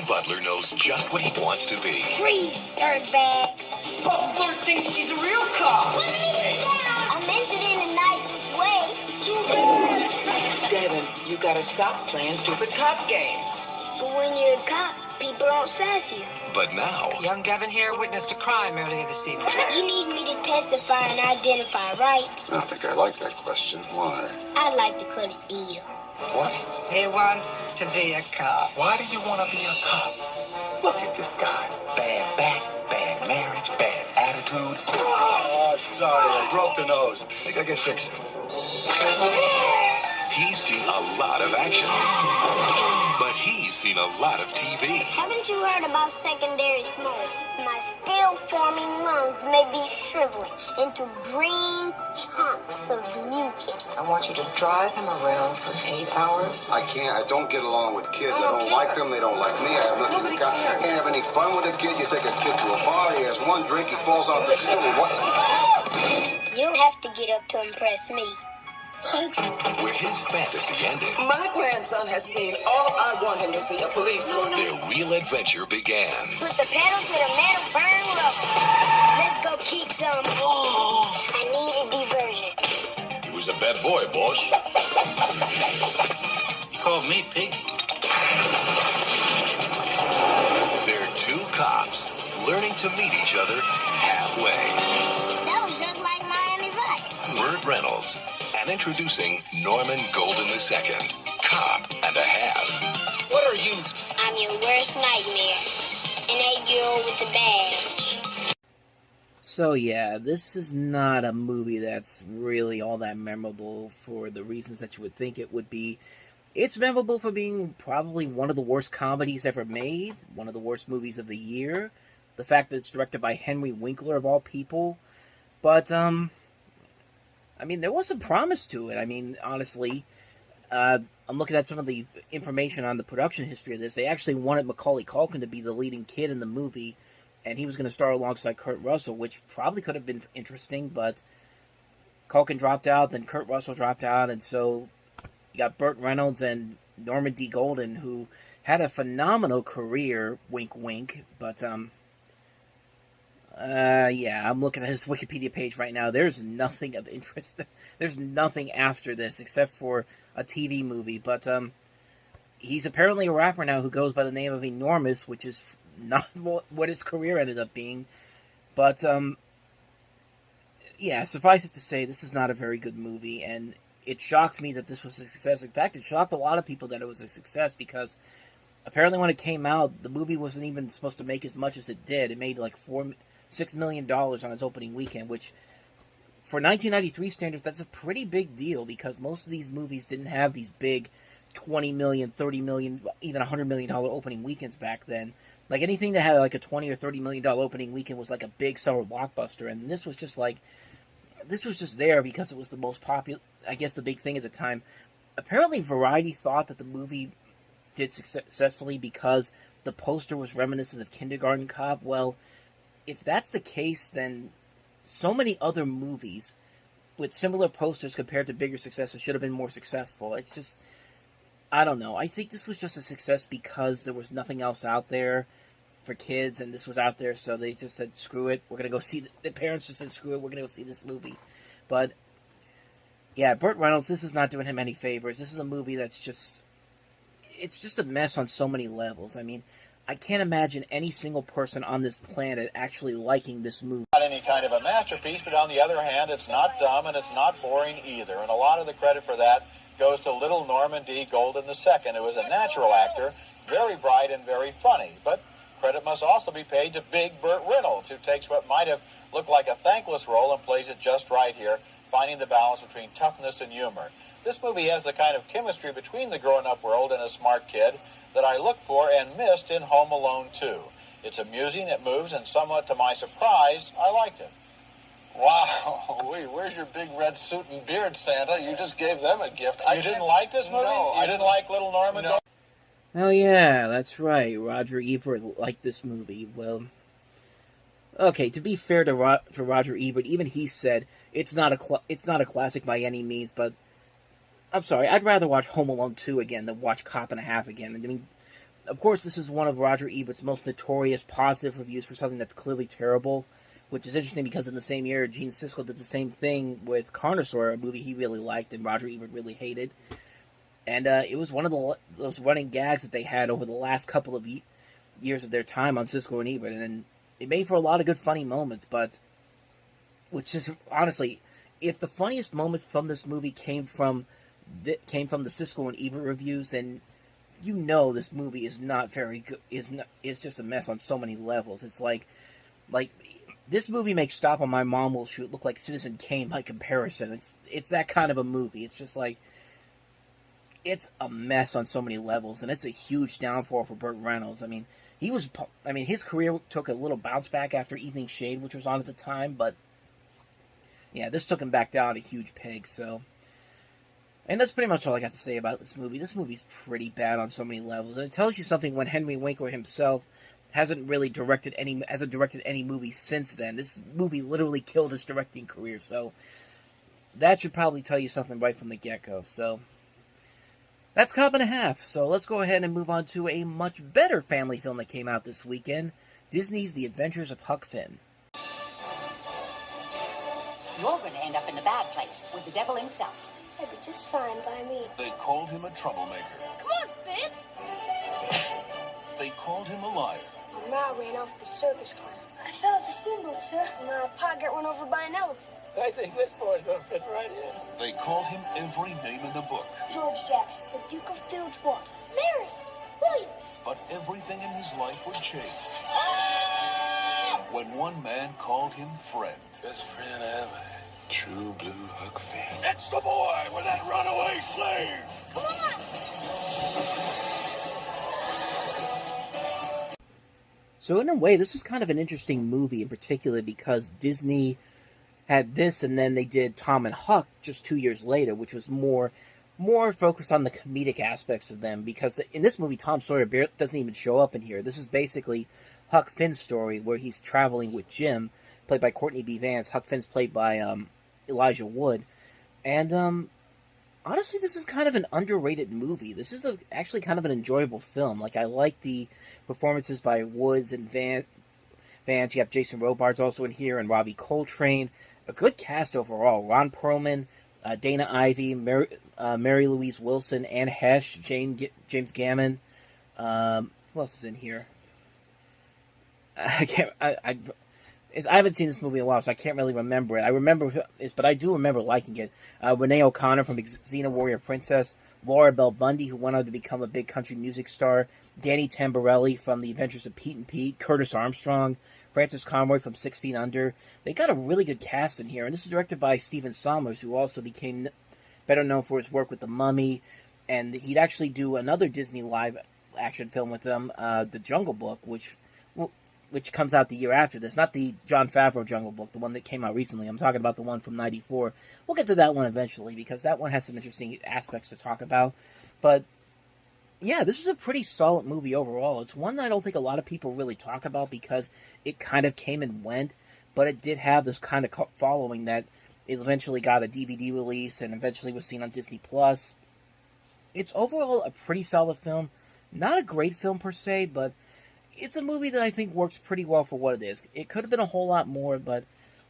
Butler knows just what he wants to be. Freeze, dirtbag. Butler thinks he's a real cop. Put me down. I meant it in the nicest way. Devin, you gotta stop playing stupid cop games. But when you're a cop, people don't sass you. But now... Young Devin here witnessed a crime earlier this evening. You need me to testify and identify, right? I think I like that question. Why? I'd like to cut a deal. What? He wants to be a cop. Why do you want to be a cop? Look at this guy. Bad back, bad marriage, bad attitude. Oh, sorry, I broke the nose. Think I can fix it. He's seen a lot of action. But he's seen a lot of TV. Haven't you heard about secondary smoke? My still-forming lungs may be shriveling into green chunks of mucus. I want you to drive him around for 8 hours. I can't. I don't get along with kids. I don't like them. They don't like me. I have nothing to count. Can't have any fun with a kid. You take a kid to a bar. He has one drink. He falls off the stool. What? You don't have to get up to impress me. Where his fantasy ended, My grandson has seen all I want him to see, a policeman. their real adventure began. Put the pedal to the metal, burn rubber. Let's go kick some. I need a diversion. He was a bad boy, boss. You called me pig? They're two cops learning to meet each other halfway. That was just like Miami Vice. Burt Reynolds. And introducing Norman Golden II, cop and a half. What are you? I'm your worst nightmare. An 8-year-old with a badge. So yeah, this is not a movie that's really all that memorable for the reasons that you would think it would be. It's memorable for being probably one of the worst comedies ever made, one of the worst movies of the year. The fact that it's directed by Henry Winkler, of all people. But, I mean, there was some promise to it. I mean, honestly, I'm looking at some of the information on the production history of this. They actually wanted Macaulay Culkin to be the leading kid in the movie, and he was going to star alongside Kurt Russell, which probably could have been interesting, but Culkin dropped out, then Kurt Russell dropped out, and so you got Burt Reynolds and Norman D. Golden, who had a phenomenal career, wink wink, but, yeah, I'm looking at his Wikipedia page right now. There's nothing of interest. There's nothing after this except for a TV movie. But he's apparently a rapper now who goes by the name of Enormous, which is not what his career ended up being. But, yeah, suffice it to say, this is not a very good movie. And it shocks me that this was a success. In fact, it shocked a lot of people that it was a success because apparently when it came out, the movie wasn't even supposed to make as much as it did. It made like $6 million on its opening weekend, which for 1993 standards, that's a pretty big deal because most of these movies didn't have these big $20 million, $30 million, even $100 million opening weekends back then. Like anything that had like a $20 or $30 million opening weekend was like a big summer blockbuster, and this was just there because it was the most popular, I guess the big thing at the time. Apparently Variety thought that the movie did successfully because the poster was reminiscent of Kindergarten Cop. Well, if that's the case, then so many other movies with similar posters compared to bigger successes should have been more successful. It's just, I don't know. I think this was just a success because there was nothing else out there for kids, and this was out there, so they just said, screw it, we're going to go see, the parents just said, screw it, we're going to go see this movie. But, yeah, Burt Reynolds, this is not doing him any favors. This is a movie that's just, it's just a mess on so many levels. I mean, I can't imagine any single person on this planet actually liking this movie. Not any kind of a masterpiece, but on the other hand, it's not dumb and it's not boring either. And a lot of the credit for that goes to little Norman D. Golden II, who is a natural actor, very bright and very funny. But credit must also be paid to Big Burt Reynolds, who takes what might have looked like a thankless role and plays it just right here, finding the balance between toughness and humor. This movie has the kind of chemistry between the grown-up world and a smart kid that I looked for and missed in Home Alone 2. It's amusing, it moves, and somewhat to my surprise, I liked it. Wow, where's your big red suit and beard, Santa? You just gave them a gift. You didn't like this movie? No, you didn't like Little Norman? No. Oh yeah, that's right. Roger Ebert liked this movie. Well, okay, to be fair to Roger Ebert, even he said it's not a classic by any means, but I'm sorry, I'd rather watch Home Alone 2 again than watch Cop and a Half again. I mean, of course, this is one of Roger Ebert's most notorious positive reviews for something that's clearly terrible, which is interesting because in the same year, Gene Siskel did the same thing with Carnosaur, a movie he really liked and Roger Ebert really hated. And it was one of those running gags that they had over the last couple of years of their time on Siskel and Ebert, and it made for a lot of good funny moments, but which is honestly, if the funniest moments from this movie came from the Siskel and Ebert reviews, then you know this movie is not very good. It's just a mess on so many levels. It's like this movie makes Stop on My Mom Will Shoot look like Citizen Kane by comparison. It's that kind of a movie. It's just like, it's a mess on so many levels, and it's a huge downfall for Burt Reynolds. I mean, his career took a little bounce back after Evening Shade, which was on at the time, but yeah, this took him back down a huge peg, so. And that's pretty much all I got to say about this movie. This movie's pretty bad on so many levels, and it tells you something when Henry Winkler himself hasn't directed any movie since then. This movie literally killed his directing career, so that should probably tell you something right from the get-go. So that's Cop and a Half. So let's go ahead and move on to a much better family film that came out this weekend, Disney's The Adventures of Huck Finn. You're going to end up in the bad place with the devil himself. That'd be just fine by me. They called him a troublemaker. Come on, Finn! They called him a liar. Ma ran off the circus clown. I fell off a steamboat, sir. My pa got run over by an elephant. I think this boy's gonna fit right in. They called him every name in the book. George Jackson, the Duke of Fields Walk. Mary! Williams! But everything in his life would change when one man called him friend. Best friend I ever had. True blue Huck Finn. It's the boy with that runaway slave! Come on! So in a way, this was kind of an interesting movie in particular because Disney had this, and then they did Tom and Huck just 2 years later, which was more focused on the comedic aspects of them, because in this movie, Tom Sawyer doesn't even show up in here. This is basically Huck Finn's story, where he's traveling with Jim, played by Courtney B. Vance. Huck Finn's played by Elijah Wood. And honestly, this is kind of an underrated movie. This is actually kind of an enjoyable film. Like, I like the performances by Woods and Vance. You have Jason Robards also in here, and Robbie Coltrane. A good cast overall. Ron Perlman, Dana Ivey, Mary Louise Wilson, Anne Hesh, James Gammon. Who else is in here? I haven't seen this movie in a while, so I can't really remember it. I remember this, but I do remember liking it. Renee O'Connor from Xena Warrior Princess. Laura Bell Bundy, who went on to become a big country music star. Danny Tamborelli from The Adventures of Pete and Pete. Curtis Armstrong. Francis Conroy from 6 Feet Under. They got a really good cast in here, and this is directed by Stephen Sommers, who also became better known for his work with The Mummy, and he'd actually do another Disney live-action film with them, The Jungle Book, which comes out the year after this. Not the Jon Favreau Jungle Book, the one that came out recently. I'm talking about the one from '94. We'll get to that one eventually, because that one has some interesting aspects to talk about. But yeah, this is a pretty solid movie overall. It's one that I don't think a lot of people really talk about because it kind of came and went, but it did have this kind of following that it eventually got a DVD release and eventually was seen on Disney+. It's overall a pretty solid film. Not a great film per se, but it's a movie that I think works pretty well for what it is. It could have been a whole lot more, but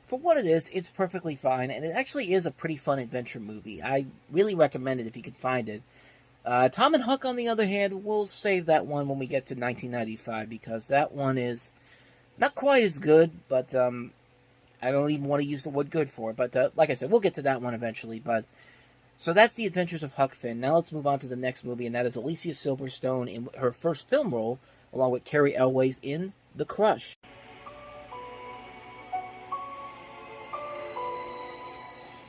for what it is, it's perfectly fine, and it actually is a pretty fun adventure movie. I really recommend it if you can find it. Tom and Huck, on the other hand, we'll save that one when we get to 1995, because that one is not quite as good, but I don't even want to use the word good for it. But like I said, we'll get to that one eventually. But so that's The Adventures of Huck Finn. Now let's move on to the next movie, and that is Alicia Silverstone in her first film role, along with Carrie Elways in The Crush.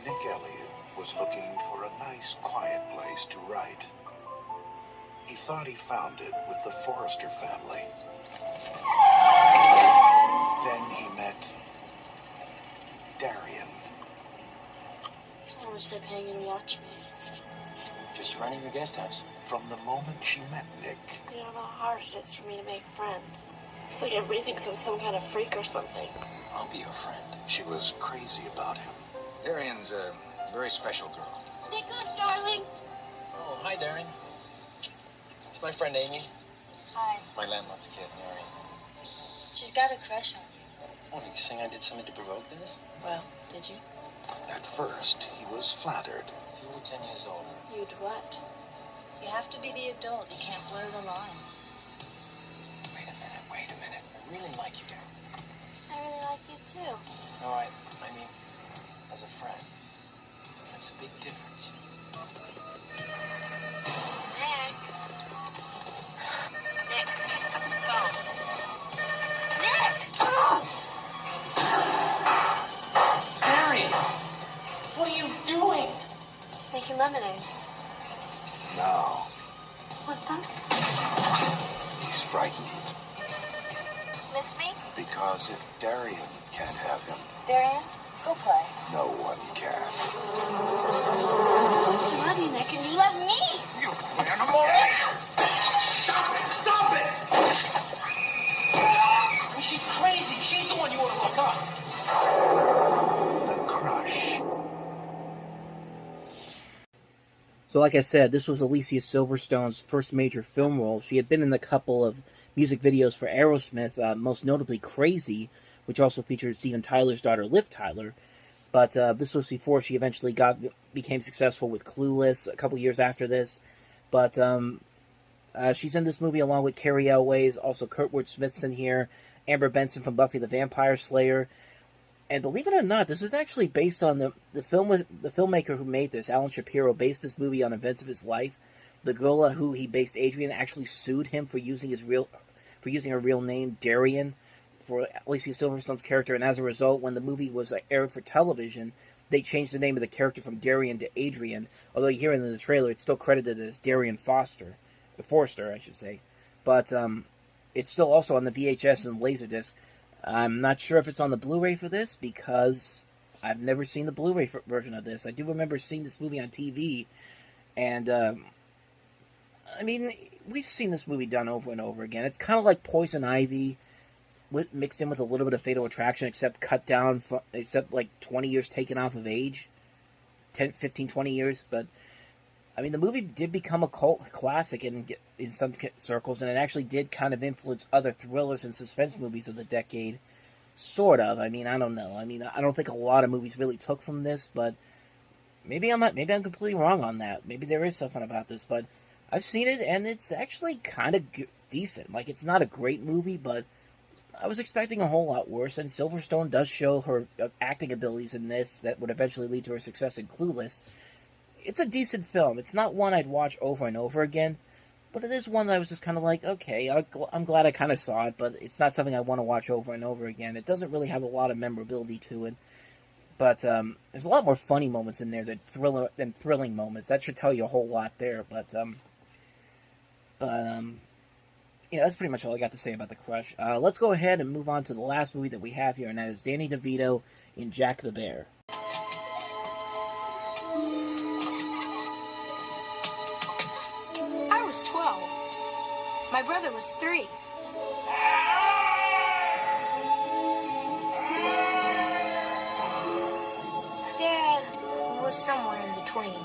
Nick Elliott was looking for a nice, quiet place to write. He thought he found it with the Forrester family. Then he met Darian. How much they paying you to watch me? Just running your guest house. From the moment she met Nick, You don't know how hard it is for me to make friends. So everybody thinks I'm some kind of freak or something. I'll be your friend. she was crazy about him. Darian's a very special girl. Nicholas, darling. Oh, hi, Darian. It's my friend Amy. Hi. My landlord's kid, Mary. She's got a crush on you. What, are you saying I did something to provoke this? Well, did you? At first, he was flattered. If you were 10 years older. You'd what? You have to be the adult. You can't blur the line. Wait a minute. I really like you, Dad. I really like you, too. All right, I mean, as a friend. That's a big difference. Nick. Nick, pick up the phone. Nick! Mary! What are you doing? Making lemonade. Now, Want some? he's frightened. Miss me? Because if Darian can't have him, Darian? Go play. no one can. I love you, Nick, and you love me. You animal! Stop it! I mean, she's crazy. She's the one you want to look up. The crush. So like I said, this was Alicia Silverstone's first major film role. She had been in a couple of music videos for Aerosmith, most notably Crazy, which also featured Steven Tyler's daughter, Liv Tyler. But this was before she eventually became successful with Clueless a couple years after this. But she's in this movie along with Carrie Elways, also Kurtwood Smith's in here, Amber Benson from Buffy the Vampire Slayer. And believe it or not, this is actually based on the filmmaker who made this, Alan Shapiro, based this movie on events of his life. The girl on who he based Adrian actually sued him for using her real name, Darian, for Alicia Silverstone's character, and as a result, when the movie was aired for television, they changed the name of the character from Darian to Adrian, although you hear it in the trailer, it's still credited as Darian Forster, I should say. But it's still also on the VHS and Laserdisc. I'm not sure if it's on the Blu-ray for this, because I've never seen the Blu-ray version of this. I do remember seeing this movie on TV, and I mean, we've seen this movie done over and over again. It's kind of like Poison Ivy, mixed in with a little bit of Fatal Attraction, except cut down, except like 20 years taken off of age. 15, 20 years. But, I mean, the movie did become a cult classic in some circles, and it actually did kind of influence other thrillers and suspense movies of the decade. Sort of. I mean, I don't know. I mean, I don't think a lot of movies really took from this, but maybe I'm completely wrong on that. Maybe there is something about this, but I've seen it, and it's actually kind of decent. Like, it's not a great movie, but I was expecting a whole lot worse, and Silverstone does show her acting abilities in this that would eventually lead to her success in Clueless. It's a decent film. It's not one I'd watch over and over again, but it is one that I was just kind of like, okay, I'm glad I kind of saw it, but it's not something I want to watch over and over again. It doesn't really have a lot of memorability to it, but there's a lot more funny moments in there than thrilling moments. That should tell you a whole lot there, but yeah, that's pretty much all I got to say about The Crush. Let's go ahead and move on to the last movie that we have here, and that is Danny DeVito in Jack the Bear. I was 12. My brother was 3. Dad was somewhere in between.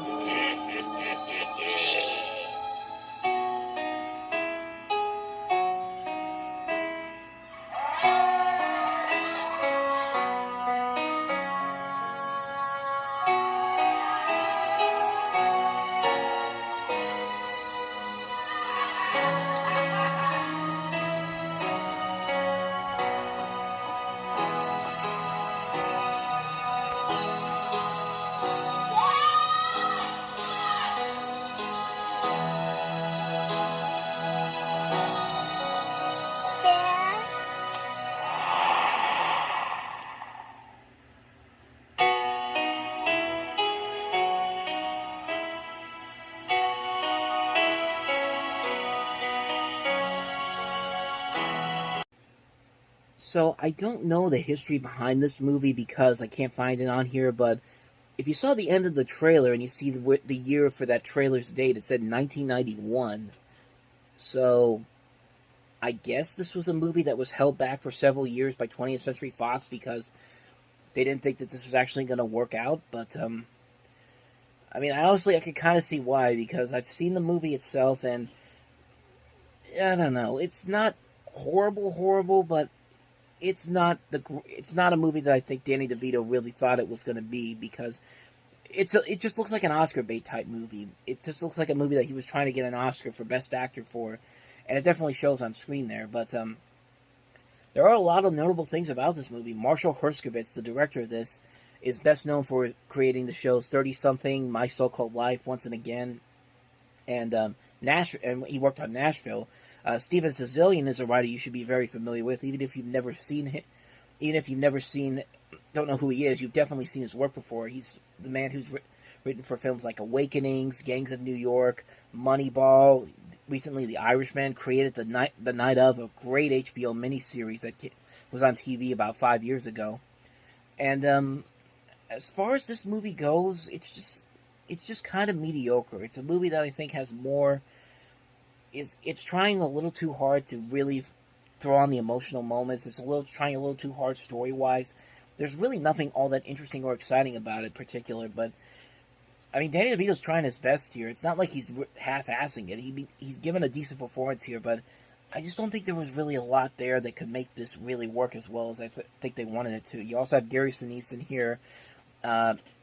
So, I don't know the history behind this movie because I can't find it on here, but if you saw the end of the trailer and you see the year for that trailer's date, it said 1991. So, I guess this was a movie that was held back for several years by 20th Century Fox because they didn't think that this was actually going to work out, but, I mean, honestly, I could kind of see why, because I've seen the movie itself, and I don't know. It's not horrible, but it's not a movie that I think Danny DeVito really thought it was going to be, because it just looks like an Oscar bait type movie. It just looks like a movie that he was trying to get an Oscar for Best Actor for, and it definitely shows on screen there. But there are a lot of notable things about this movie. Marshall Herskovitz, the director of this, is best known for creating the shows 30-something, My So-Called Life, Once and Again, and and he worked on Nashville. Steven Sicilian is a writer you should be very familiar with, even if you've never seen him. Even if you've never don't know who he is, you've definitely seen his work before. He's the man who's written for films like Awakenings, Gangs of New York, Moneyball. Recently, The Irishman, created The Night Of, a great HBO miniseries that was on TV about 5 years ago. And as far as this movie goes, it's just kind of mediocre. It's a movie that I think has more. It's trying a little too hard to really throw on the emotional moments. It's trying a little too hard story-wise. There's really nothing all that interesting or exciting about it in particular, but I mean, Danny DeVito's trying his best here. It's not like he's half-assing it. He's given a decent performance here, but I just don't think there was really a lot there that could make this really work as well as I think they wanted it to. You also have Gary Sinise in here.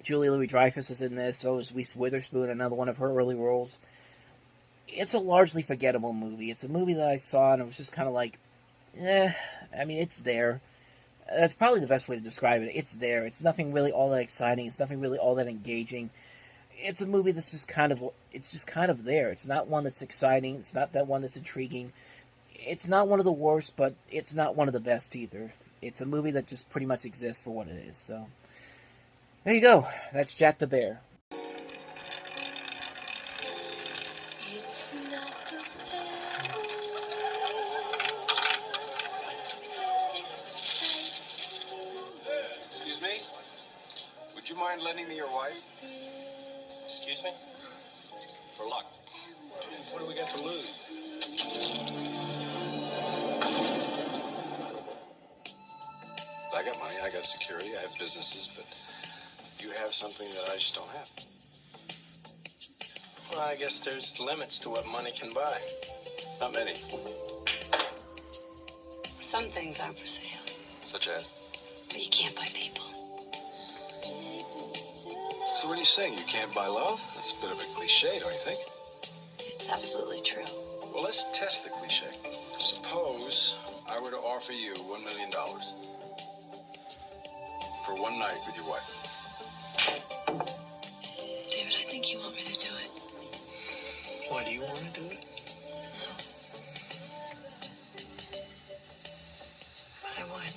Julia Louis-Dreyfus is in this. So is Reese Witherspoon, another one of her early roles. It's a largely forgettable movie. It's a movie that I saw and it was just kind of like, I mean, it's there. That's probably the best way to describe it. It's there. It's nothing really all that exciting. It's nothing really all that engaging. It's a movie that's just kind of there. It's not one that's exciting. It's not that one that's intriguing. It's not one of the worst, but it's not one of the best either. It's a movie that just pretty much exists for what it is. So there you go. That's Jack the Bear. Excuse me? Would you mind lending me your wife? Excuse me? For luck. What do we got to lose? I got money, I got security, I have businesses, but you have something that I just don't have. Well, I guess there's limits to what money can buy. Not many. Some things aren't for sale, Such as? but you can't buy people. So what are you saying? You can't buy love? That's a bit of a cliche, don't you think? It's absolutely true. Well, let's test the cliche. Suppose I were to offer you $1 million for one night with your wife. David, I think you want me to do it. Why, do you want to do it? No. But I would.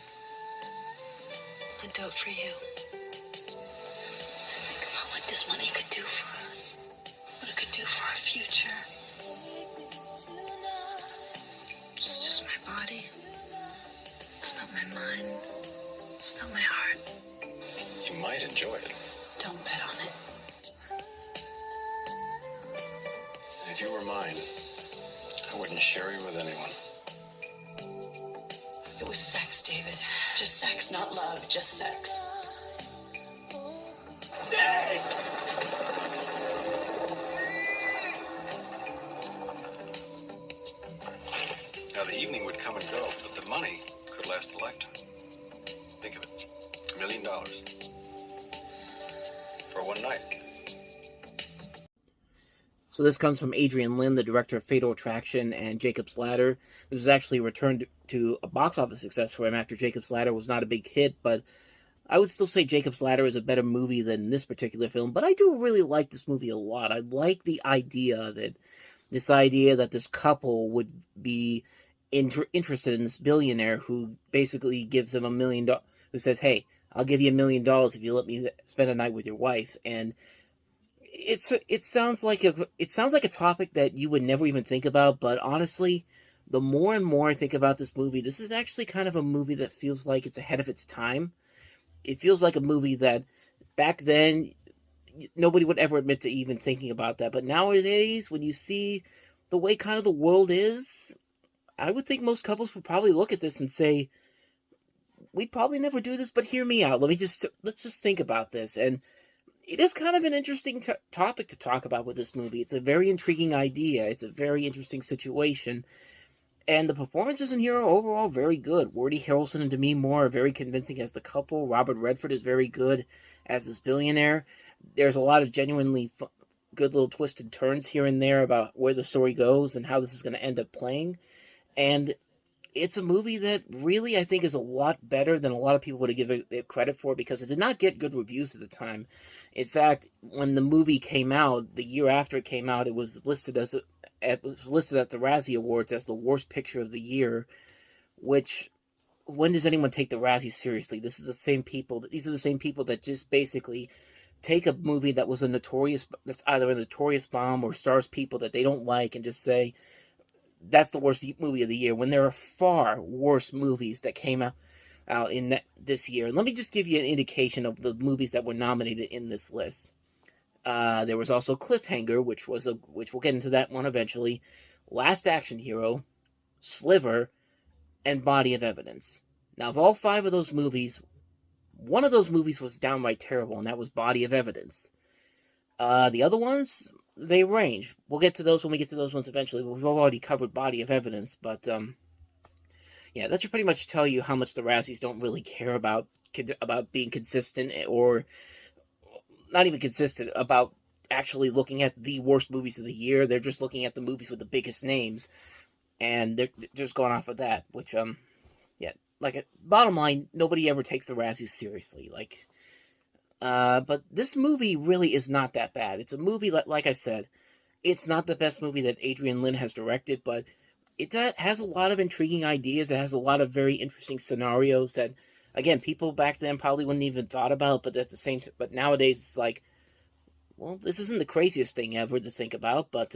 I'd do it for you. Think about what this money could do for us. What it could do for our future. It's just my body. It's not my mind. It's not my heart. You might enjoy it. Don't bet on it. If you were mine, I wouldn't share you with anyone. It was sex, David. Just sex, not love. Just sex. Now, the evening would come and go, but the money could last a lifetime. Think of it. $1 million. For one night. So this comes from Adrian Lin, the director of Fatal Attraction and Jacob's Ladder. This is actually returned to a box office success for him after Jacob's Ladder was not a big hit, but I would still say Jacob's Ladder is a better movie than this particular film, but I do really like this movie a lot. I like the idea of it. This idea that this couple would be interested in this billionaire who basically gives them $1 million, who says, hey, I'll give you $1 million if you let me spend a night with your wife. And it sounds like a topic that you would never even think about, but honestly, the more and more I think about this movie, this is actually kind of a movie that feels like it's ahead of its time. It feels like a movie that back then nobody would ever admit to even thinking about that. But nowadays, when you see the way kind of the world is, I would think most couples would probably look at this and say, we'd probably never do this, but hear me out. Let's just think about this. And it is kind of an interesting topic to talk about with this movie. It's a very intriguing idea. It's a very interesting situation. And the performances in here are overall very good. Woody Harrelson and Demi Moore are very convincing as the couple. Robert Redford is very good as this billionaire. There's a lot of genuinely good little twisted turns here and there about where the story goes and how this is going to end up playing. And it's a movie that really, I think, is a lot better than a lot of people would have given it credit for, because it did not get good reviews at the time. In fact, when the movie came out, the year after it came out, it was listed at the Razzie Awards as the worst picture of the year, which, when does anyone take the Razzies seriously? These are the same people that just basically take a movie that was that's either a notorious bomb or stars people that they don't like and just say, that's the worst movie of the year, when there are far worse movies that came out in this year. And let me just give you an indication of the movies that were nominated in this list. There was also Cliffhanger, which we'll get into that one eventually, Last Action Hero, Sliver, and Body of Evidence. Now, of all 5 of those movies, one of those movies was downright terrible, and that was Body of Evidence. The other ones, they range. We'll get to those when we get to those ones eventually. We've already covered Body of Evidence, but yeah, that should pretty much tell you how much the Razzies don't really care about being consistent, or not even consistent, about actually looking at the worst movies of the year. They're just looking at the movies with the biggest names, and they're just going off of that, which, yeah, bottom line, nobody ever takes the Razzies seriously, but this movie really is not that bad. It's a movie, like I said, it's not the best movie that Adrian Lyne has directed, but it has a lot of intriguing ideas. It has a lot of very interesting scenarios that, again, people back then probably wouldn't even thought about, but at the same time, but nowadays it's like, well, this isn't the craziest thing ever to think about, but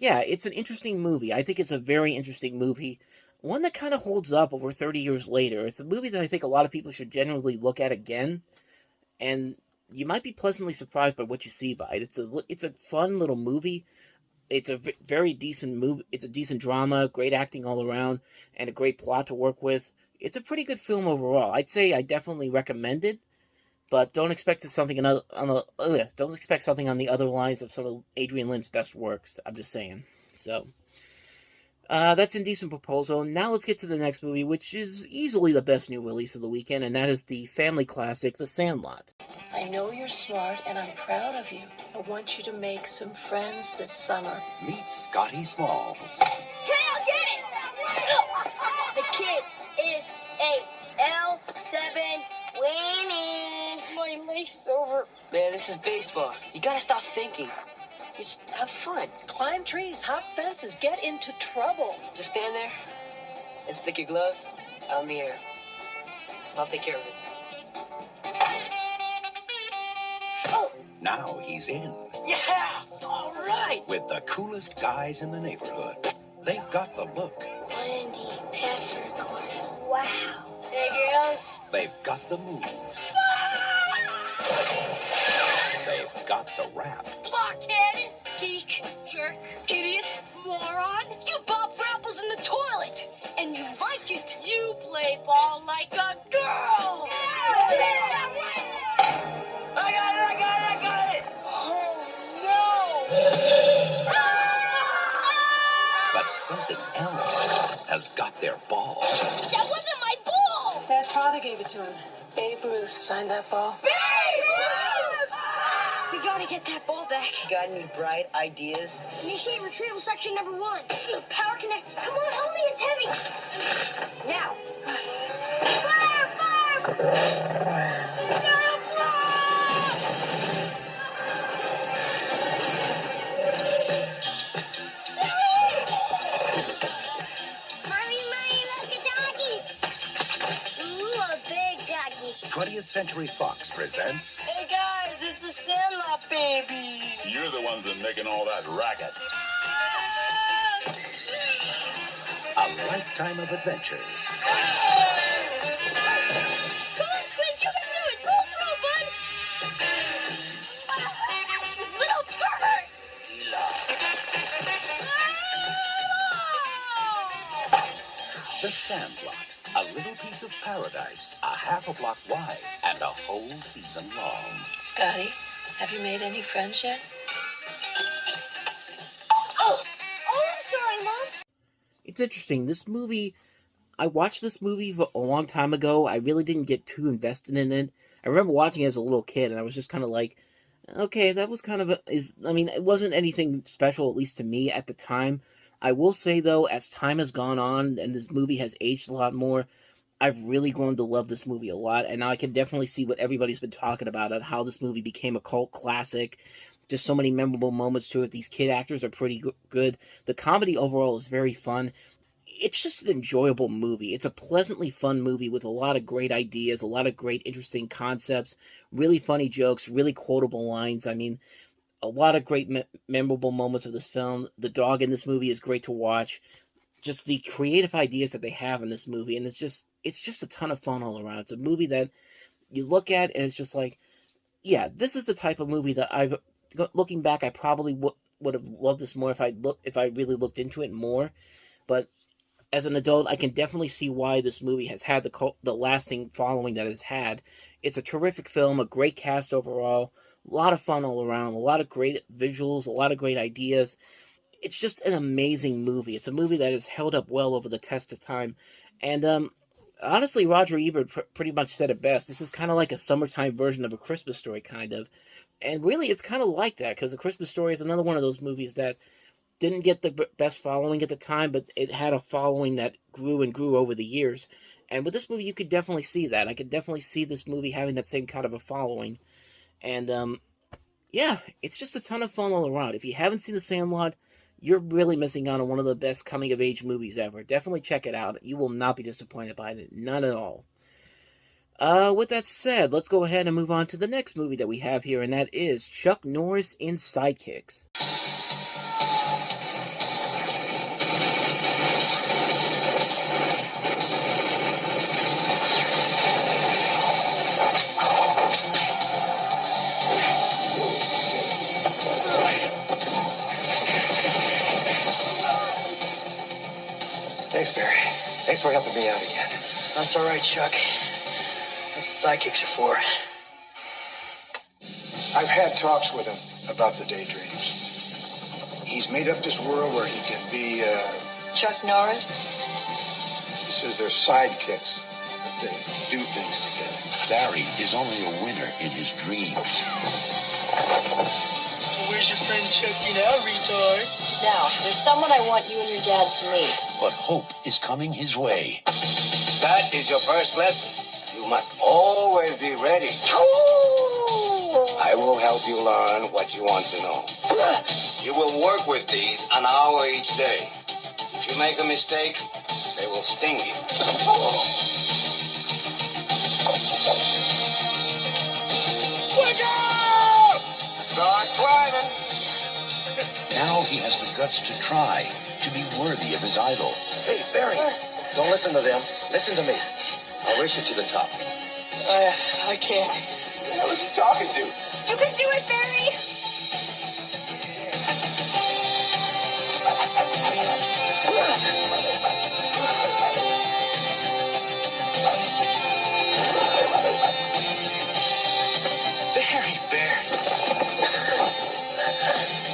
yeah, it's an interesting movie. I think it's a very interesting movie. One that kind of holds up over 30 years later. It's a movie that I think a lot of people should generally look at again, and you might be pleasantly surprised by what you see by it. It's a fun little movie. It's a very decent movie. It's a decent drama, great acting all around, and a great plot to work with. It's a pretty good film overall. I'd say I definitely recommend it, but don't expect something on the other lines of some of Adrian Lyne's best works. I'm just saying. So that's Indecent Proposal. Now let's get to the next movie, which is easily the best new release of the weekend, and that is the family classic, The Sandlot. I know you're smart, and I'm proud of you. I want you to make some friends this summer. Meet Scotty Smalls. Kale, get it! The kid is a L7 winning. My race is over. Man, this is baseball. You gotta stop thinking. Just have fun. Climb trees, hop fences, get into trouble. Just stand there and stick your glove out in the air. I'll take care of it. Oh. Now he's in. Yeah! All right! With the coolest guys in the neighborhood. They've got the look. Wendy Peppercorn. Wow. Hey, girls. They've got the moves. They've got the rap. Blockhead, geek, jerk, idiot, moron. You bought for apples in the toilet, and you like it. You play ball like a girl. I got it! Oh, no. But something else has got their ball. That wasn't my ball. Dad's father gave it to him. Babe Ruth signed that ball. Babe Ruth! We gotta get that ball back. Got any bright ideas? Initiate retrieval section number 1. Power connect. Come on, help me, it's heavy. Now. Fire! We gotta fly! Mommy, look at doggy. Ooh, a big doggy. 20th Century Fox presents Hey guys, it's the Sandlot baby. You're the ones that making all that racket. A Lifetime of Adventure. Come on, Squid, you can do it. Go through, bud. Little pervert. The Sandlot. A little piece of paradise, a half a block wide, and a whole season long. Scotty, have you made any friends yet? Oh, I'm sorry, Mom. interesting. This movie, I watched this movie a long time ago. I really didn't get too invested in it. I remember watching it as a little kid, and I was just kind of like, okay, that was kind of it wasn't anything special, at least to me at the time. I will say, though, as time has gone on and this movie has aged a lot more, I've really grown to love this movie a lot, and now I can definitely see what everybody's been talking about, and how this movie became a cult classic. Just so many memorable moments to it. These kid actors are pretty good. The comedy overall is very fun. It's just an enjoyable movie. It's a pleasantly fun movie with a lot of great ideas, a lot of great interesting concepts, really funny jokes, really quotable lines. I mean, a lot of great memorable moments of this film. The dog in this movie is great to watch. Just the creative ideas that they have in this movie, and it's just a ton of fun all around. It's a movie that you look at and it's just like, yeah, this is the type of movie that looking back, I probably would have loved this more if I really looked into it more. But as an adult, I can definitely see why this movie has had the lasting following that it's had. It's a terrific film, a great cast overall, a lot of fun all around, a lot of great visuals, a lot of great ideas. It's just an amazing movie. It's a movie that has held up well over the test of time. And honestly, Roger Ebert pretty much said it best. This is kind of like a summertime version of A Christmas Story, kind of. And really, it's kind of like that, because A Christmas Story is another one of those movies that didn't get the best following at the time, but it had a following that grew and grew over the years. And with this movie, you could definitely see that. I could definitely see this movie having that same kind of a following. And, yeah, it's just a ton of fun all around. If you haven't seen The Sandlot, you're really missing out on one of the best coming-of-age movies ever. Definitely check it out. You will not be disappointed by it. None at all. With that said, let's go ahead and move on to the next movie that we have here, and that is Chuck Norris in Sidekicks. Thanks, Barry. Thanks for helping me out again. That's all right, Chuck. That's what sidekicks are for. I've had talks with him about the daydreams. He's made up this world where he can be, Chuck Norris? He says they're sidekicks. That they do things together. Barry is only a winner in his dreams. So where's your friend Chucky now, retard? Now, there's someone I want you and your dad to meet. But hope is coming his way. That is your first lesson. You must always be ready. I will help you learn what you want to know. You will work with these an hour each day. If you make a mistake, they will sting you. Wake up! Start climbing. Now he has the guts to try, to be worthy of his idol. Hey, Barry, don't listen to them. Listen to me. I'll race you to the top. I can't. Who the hell is he talking to? You can do it, Barry!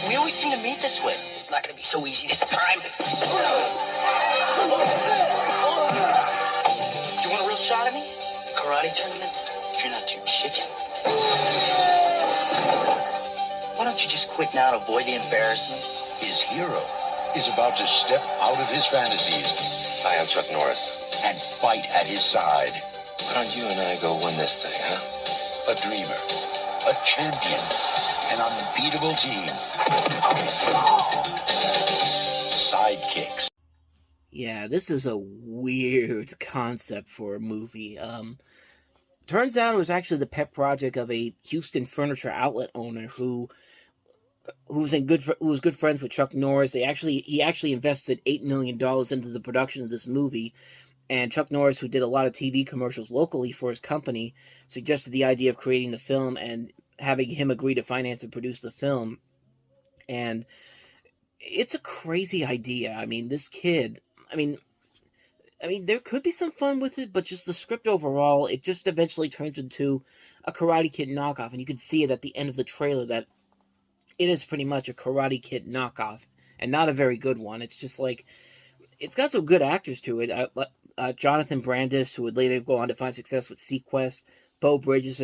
We always seem to meet this way. It's not going to be so easy this time. Do you want a real shot at me? Karate tournament? If you're not too chicken. Why don't you just quit now to avoid the embarrassment? His hero is about to step out of his fantasies. I am Chuck Norris. And fight at his side. Why don't you and I go win this thing, huh? A dreamer. A champion. An unbeatable team. Sidekicks. Yeah, this is a weird concept for a movie. Turns out it was actually the pet project of a Houston furniture outlet owner who was good friends with Chuck Norris. He actually invested $8 million into the production of this movie. And Chuck Norris, who did a lot of TV commercials locally for his company, suggested the idea of creating the film and having him agree to finance and produce the film. And it's a crazy idea. I mean, this kid, I mean, there could be some fun with it, but just the script overall, it just eventually turns into a Karate Kid knockoff. And you can see it at the end of the trailer that it is pretty much a Karate Kid knockoff, and not a very good one. It's just like, it's got some good actors to it. Jonathan Brandis, who would later go on to find success with Sequest, Beau Bridges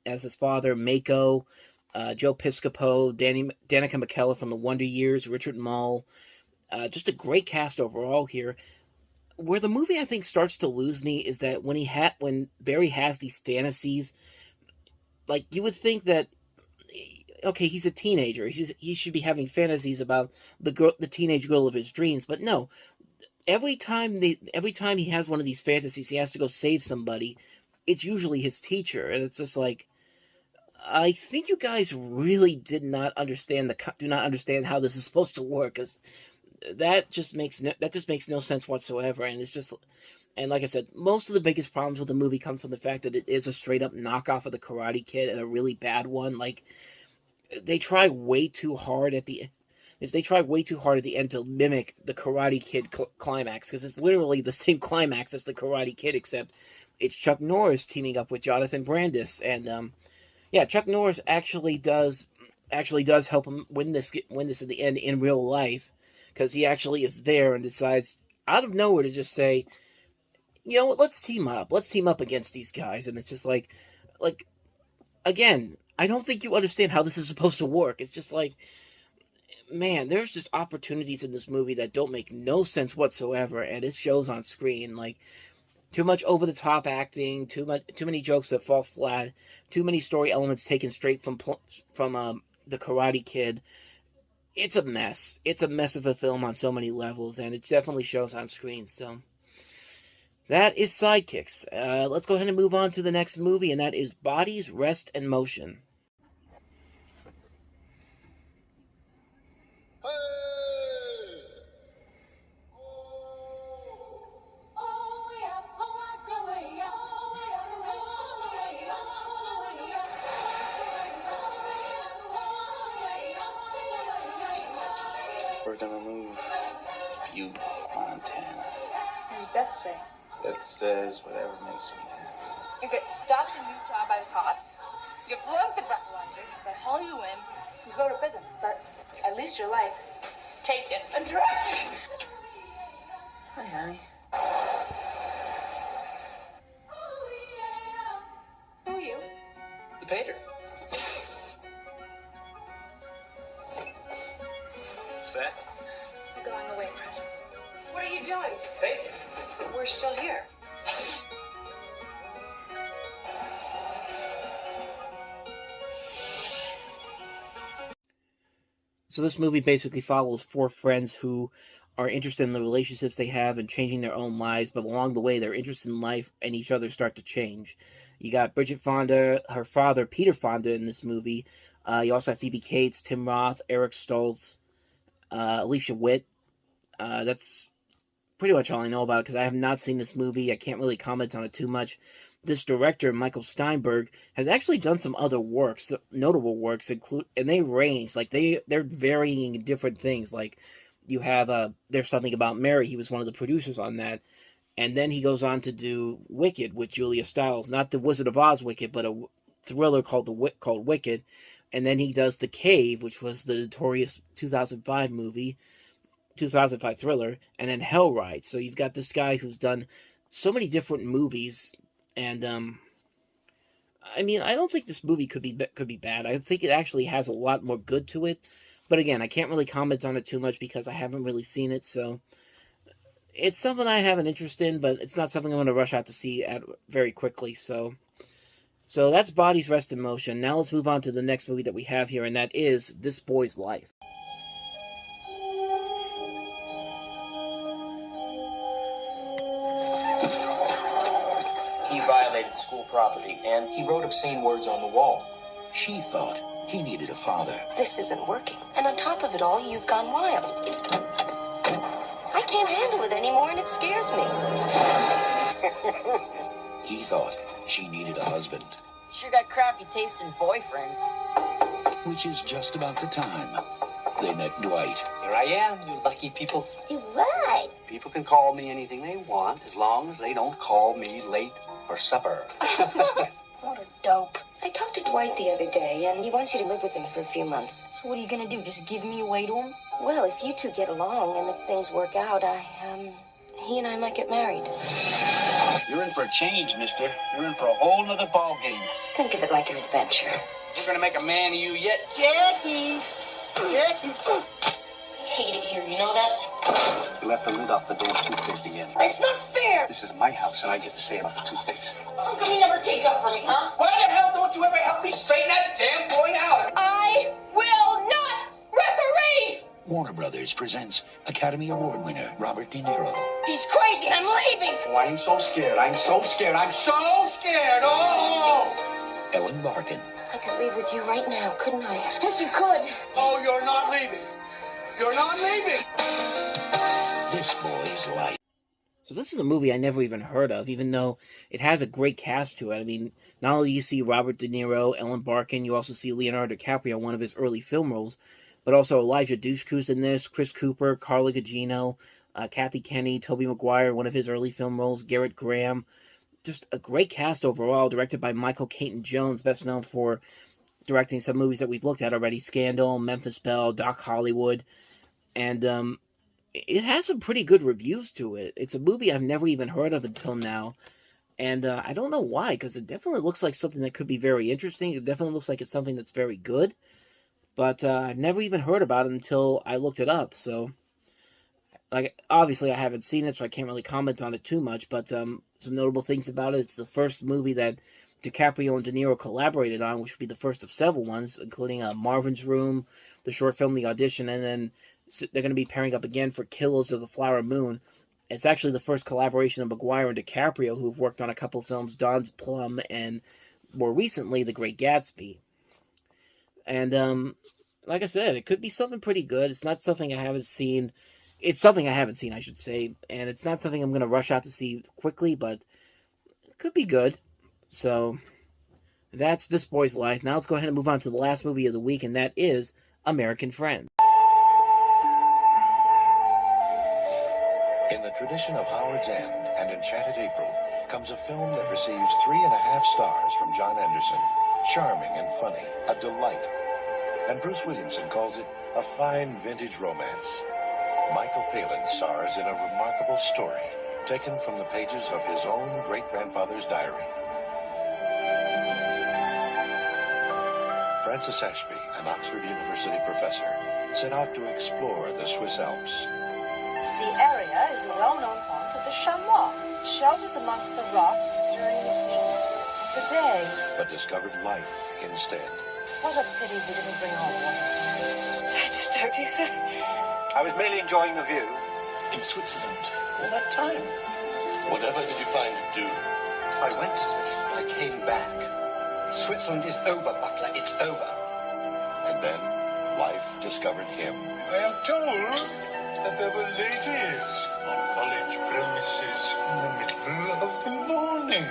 as his father, Mako, Joe Piscopo, Danica McKellar from The Wonder Years, Richard Mull. Just a great cast overall here. Where the movie, I think, starts to lose me is that when Barry has these fantasies, like, you would think that, okay, he's a teenager. He should be having fantasies about the teenage girl of his dreams. But no, every time he has one of these fantasies, he has to go save somebody. It's usually his teacher, and it's just like, I think you guys really do not understand how this is supposed to work, because that just makes no sense whatsoever. And it's just, and like I said, most of the biggest problems with the movie comes from the fact that it is a straight up knockoff of the Karate Kid, and a really bad one. Like, they try way too hard at the end to mimic the Karate Kid climax, because it's literally the same climax as the Karate Kid, except it's Chuck Norris teaming up with Jonathan Brandis, and Chuck Norris actually does help him win this in the end in real life, because he actually is there and decides out of nowhere to just say, you know what, let's team up against these guys. And it's just like again, I don't think you understand how this is supposed to work. It's just like, man, there's just opportunities in this movie that don't make no sense whatsoever, and it shows on screen. Like, too much over-the-top acting, too many jokes that fall flat, too many story elements taken straight from the Karate Kid. It's a mess. It's a mess of a film on so many levels, and it definitely shows on screen. So that is Sidekicks. Let's go ahead and move on to the next movie, and that is Bodies, Rest, and Motion. We're gonna move Butte, Montana. What did Beth say? Beth says whatever makes me happy. You get stopped in Utah by the cops. You flunk the breathalyzer. They haul you in. You go to prison. But at least your life is taken and trash. Hi, honey. Who are you? The painter. What's that? We're going away, Preston. What are you doing? Painting. We're still here. So this movie basically follows four friends who are interested in the relationships they have and changing their own lives, but along the way, their interests in life and each other start to change. You got Bridget Fonda, her father, Peter Fonda, in this movie. You also have Phoebe Cates, Tim Roth, Eric Stoltz, Alicia Witt. That's pretty much all I know about it, because I have not seen this movie. I can't really comment on it too much. This director, Michael Steinberg, has actually done some other works, notable works, and they range. Like, they're varying in different things. Like, you have There's Something About Mary. He was one of the producers on that. And then he goes on to do Wicked with Julia Stiles. Not the Wizard of Oz Wicked, but a thriller called Wicked. And then he does The Cave, which was the notorious 2005 thriller, and then Hell Ride. So you've got this guy who's done so many different movies, and I mean, I don't think this movie could be bad. I think it actually has a lot more good to it. But again, I can't really comment on it too much because I haven't really seen it. So it's something I have an interest in, but it's not something I'm going to rush out to see very quickly. So that's Bodies, Rest, and Motion. Now let's move on to the next movie that we have here, and that is This Boy's Life. He violated school property, and he wrote obscene words on the wall. She thought he needed a father. This isn't working. And on top of it all, you've gone wild. I can't handle it anymore, and it scares me. He thought she needed a husband. Sure got crappy taste in boyfriends. Which is just about the time they met Dwight. Here I am, you lucky people. Dwight! People can call me anything they want as long as they don't call me late for supper. What a dope. I talked to Dwight the other day, and he wants you to live with him for a few months. So what are you gonna do, just give me away to him? Well, if you two get along and if things work out, he and I might get married. You're in for a change, mister. You're in for a whole nother ball game. Think of it like an adventure. We're gonna make a man of you yet. Jackie! Jackie! Hate it here, you know that? You left the lid off the damn toothpaste again. It's not fair! This is my house, and I get to say about the toothpaste. How come you never take up for me, huh? Why the hell don't you ever help me straighten that damn boy out? I will not referee! Warner Brothers presents Academy Award winner Robert De Niro. He's crazy. I'm leaving. Oh, I'm so scared. I'm so scared. I'm so scared. Oh! Ellen Barkin. I could leave with you right now, couldn't I? Yes, you could. Oh, you're not leaving. You're not leaving. This Boy's Life. So this is a movie I never even heard of, even though it has a great cast to it. I mean, not only do you see Robert De Niro, Ellen Barkin, you also see Leonardo DiCaprio, one of his early film roles, but also Elijah Dushku's in this, Chris Cooper, Carla Gugino, Kathy Kenny, Tobey Maguire, one of his early film roles, Garrett Graham. Just a great cast overall, directed by Michael Caton Jones, best known for directing some movies that we've looked at already, Scandal, Memphis Belle, Doc Hollywood, and it has some pretty good reviews to it. It's a movie I've never even heard of until now, and I don't know why, because it definitely looks like something that could be very interesting. It definitely looks like it's something that's very good, but I've never even heard about it until I looked it up. So, like, obviously I haven't seen it, so I can't really comment on it too much, but some notable things about it: it's the first movie that DiCaprio and De Niro collaborated on, which would be the first of several ones, including Marvin's Room, the short film The Audition, and then they're going to be pairing up again for Killers of the Flower Moon. It's actually the first collaboration of Maguire and DiCaprio, who've worked on a couple films, Don's Plum, and more recently, The Great Gatsby. And, like I said, it could be something pretty good. It's not something I haven't seen. It's something I haven't seen, I should say. And it's not something I'm going to rush out to see quickly, but it could be good. So, that's This Boy's Life. Now let's go ahead and move on to the last movie of the week, and that is American Friends. In the tradition of Howard's End and Enchanted April comes a film that receives 3.5 stars from John Anderson. Charming and funny, a delight. And Bruce Williamson calls it a fine vintage romance. Michael Palin stars in a remarkable story taken from the pages of his own great-grandfather's diary. Francis Ashby, an Oxford University professor, set out to explore the Swiss Alps. The area is a well-known haunt of the chamois. It shelters amongst the rocks during the heat of the day. But discovered life instead. What a pity we didn't bring our water towers. Did I disturb you, sir? I was merely enjoying the view. In Switzerland, all that time. Whatever did you find to do? I went to Switzerland. I came back. Switzerland is over, Butler. It's over. And then life discovered him. I am told that there were ladies on college premises in the middle of the morning.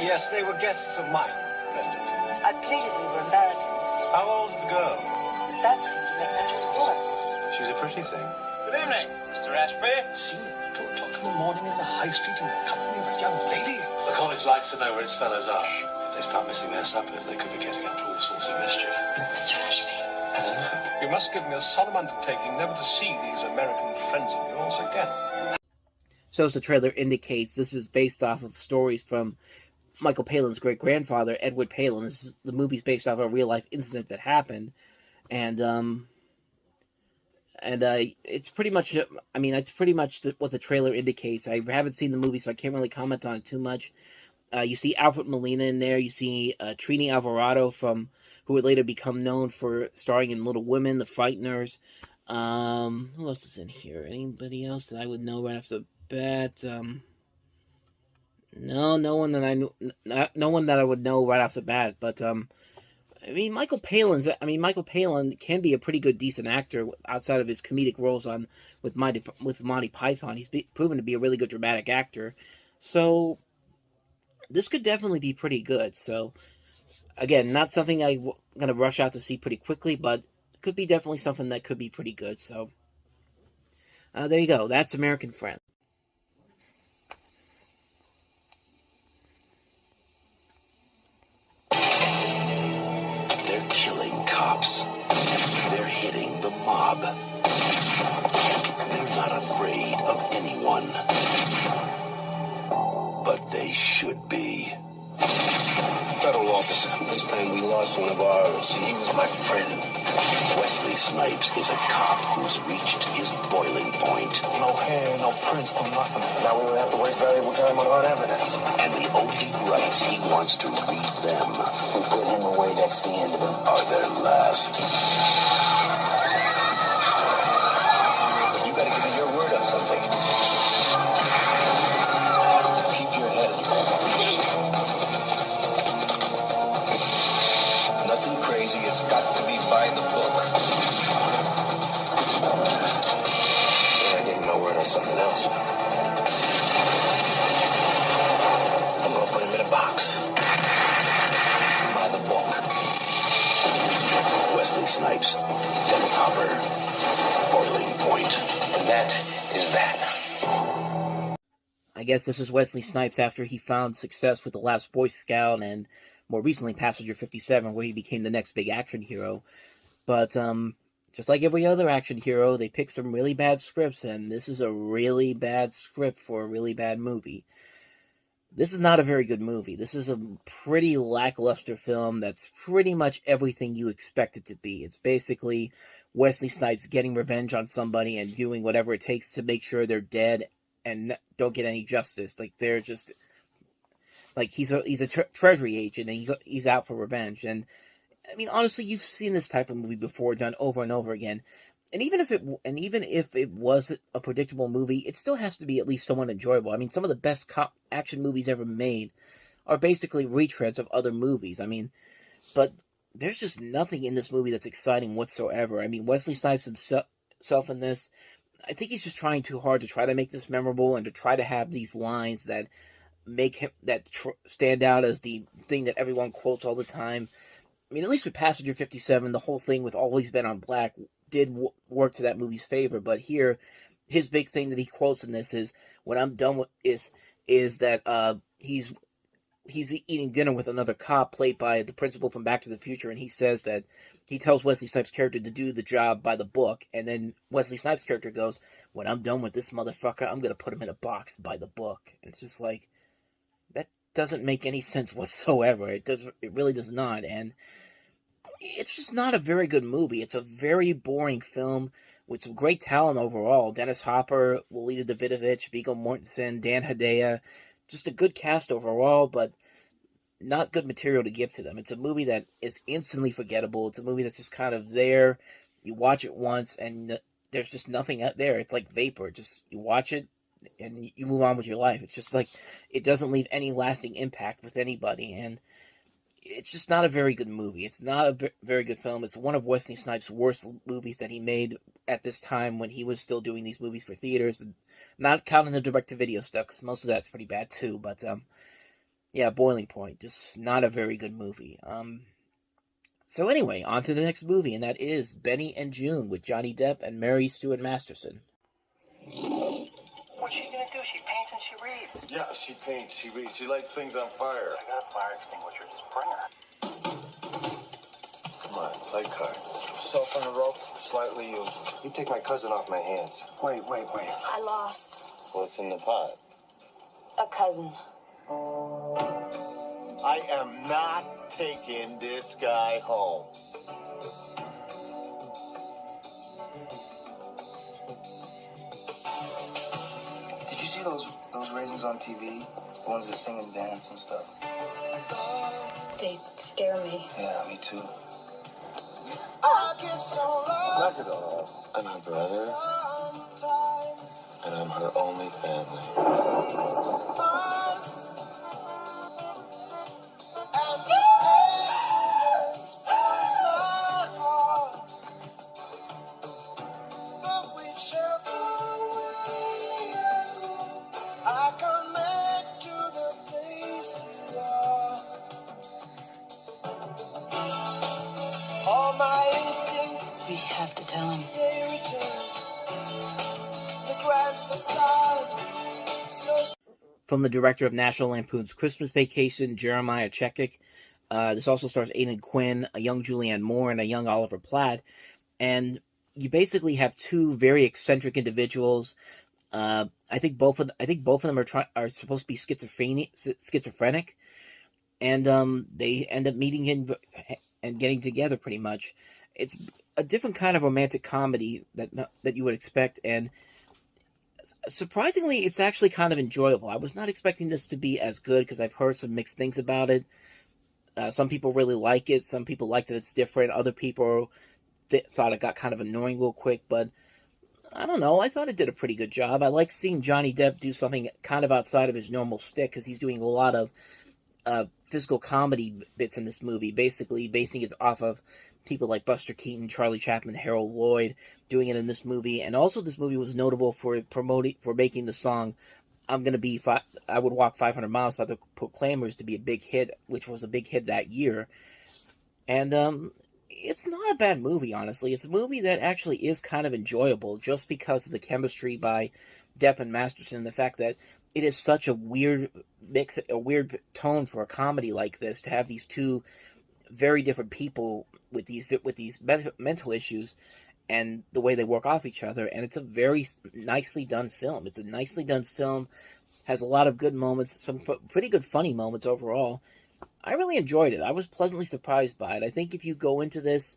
Yes, they were guests of mine, President. I pleaded we were Americans. How old's the girl? But that seemed to make matters worse. She's a pretty thing. Good evening, Mr. Ashby. Seen at 2 o'clock in the morning in the high street in the company of a young lady. The college likes to know where its fellows are. If they start missing their suppers, they could be getting up to all sorts of mischief. Mr. Ashby. You must give me a solemn undertaking never to see these American friends of yours again. So as the trailer indicates, this is based off of stories from Michael Palin's great-grandfather, Edward Palin. The movie's based off a real-life incident that happened. And it's pretty much, what the trailer indicates. I haven't seen the movie, so I can't really comment on it too much. You see Alfred Molina in there. You see Trini Alvarado, who would later become known for starring in Little Women, The Frighteners. Who else is in here? Anybody else that I would know right off the bat? No one that I would know right off the bat. But Michael Palin can be a pretty good, decent actor outside of his comedic roles with Monty Python. He's proven to be a really good dramatic actor. So this could definitely be pretty good. So again, not something I'm going to rush out to see pretty quickly, but it could be definitely something that could be pretty good. So there you go. That's American Friends. They're killing cops. They're hitting the mob. afraid of anyone. But they should be. Federal officer. This time we lost one of ours. He was my friend. Wesley Snipes is a cop who's reached his boiling point. No hair, no prints, no nothing. Now we don't have to waste valuable time on hard evidence. And the only rights he wants to read them. We put him away, that's the end of him. Are their last. You gotta give me your word on something. Keep your head. Nothing crazy, it's got to be by the book. I gave my word on something else. I'm gonna put him in a box. By the book. Wesley Snipes, Dennis Hopper, boiling point. And that is that. I guess this is Wesley Snipes after he found success with The Last Boy Scout and more recently Passenger 57, where he became the next big action hero. But just like every other action hero, they pick some really bad scripts, and this is a really bad script for a really bad movie. This is not a very good movie. This is a pretty lackluster film that's pretty much everything you expect it to be. It's basically Wesley Snipes getting revenge on somebody and doing whatever it takes to make sure they're dead and don't get any justice. Like, they're just... Like, he's a treasury agent, and he's out for revenge. And, I mean, honestly, you've seen this type of movie before, done over and over again. And even if it was a predictable movie, it still has to be at least somewhat enjoyable. I mean, some of the best action movies ever made are basically retreads of other movies. I mean, but there's just nothing in this movie that's exciting whatsoever. I mean, Wesley Snipes himself in this, I think he's just trying too hard to try to make this memorable and to try to have these lines that make him stand out as the thing that everyone quotes all the time. I mean, at least with Passenger 57, the whole thing with Always Been on Black did work to that movie's favor. But here, his big thing that he quotes in this is, "When I'm done with is that he's eating dinner with another cop played by the principal from Back to the Future," and he says that he tells Wesley Snipes' character to do the job by the book, and then Wesley Snipes' character goes, "When I'm done with this motherfucker, I'm gonna put him in a box by the book." And it's just like, that doesn't make any sense whatsoever. It really does not. And it's just not a very good movie. It's a very boring film with some great talent overall. Dennis Hopper, Lolita Davidovich, Viggo Mortensen, Dan Hedaya. Just a good cast overall, but not good material to give to them. It's a movie that is instantly forgettable. It's a movie that's just kind of there. You watch it once, and there's just nothing out there. It's like vapor. Just, you watch it, and you move on with your life. It's just like, it doesn't leave any lasting impact with anybody, and it's just not a very good movie. It's not a very good film. It's one of Wesley Snipes' worst movies that he made at this time when he was still doing these movies for theaters. Not counting the direct-to-video stuff, because most of that's pretty bad too. But, yeah, Boiling Point. Just not a very good movie. So anyway, on to the next movie, and that is Benny and June with Johnny Depp and Mary Stuart Masterson. What's she gonna do? She paints and she reads. Yeah, she paints, she reads. She lights things on fire. I got a fire extinguisher. Just bring her. Come on, play cards. Soap on the ropes, slightly used. You take my cousin off my hands. Wait. I lost What's in the pot? a cousin. I am not taking this guy home. Did you see those raisins on TV? The ones that sing and dance and stuff. They scare me. Yeah, me too. I get so Knock it off. I'm her brother, and I'm her only family. We have to tell him. From the director of National Lampoon's Christmas Vacation, Jeremiah Chechik. This also stars Aidan Quinn, a young Julianne Moore, and a young Oliver Platt. And you basically have two very eccentric individuals. I think both of them are supposed to be schizophrenic, and they end up meeting and getting together pretty much. It's a different kind of romantic comedy that you would expect, and surprisingly, it's actually kind of enjoyable. I was not expecting this to be as good because I've heard some mixed things about it. Some people really like it. Some people like that it's different. Other people thought it got kind of annoying real quick, but I don't know. I thought it did a pretty good job. I like seeing Johnny Depp do something kind of outside of his normal shtick because he's doing a lot of physical comedy bits in this movie, basically basing it off of people like Buster Keaton, Charlie Chaplin, Harold Lloyd doing it in this movie. And also this movie was notable for making the song I Would Walk 500 Miles by the Proclaimers to be a big hit, which was a big hit that year. And it's not a bad movie, honestly. It's a movie that actually is kind of enjoyable just because of the chemistry by Depp and Masterson, and the fact that it is such a weird mix, a weird tone for a comedy like this, to have these two very different people with these mental issues and the way they work off each other. And it's a very nicely done film. It's a nicely done film, has a lot of good moments, some pretty good funny moments overall. I really enjoyed it. I was pleasantly surprised by it. I think if you go into this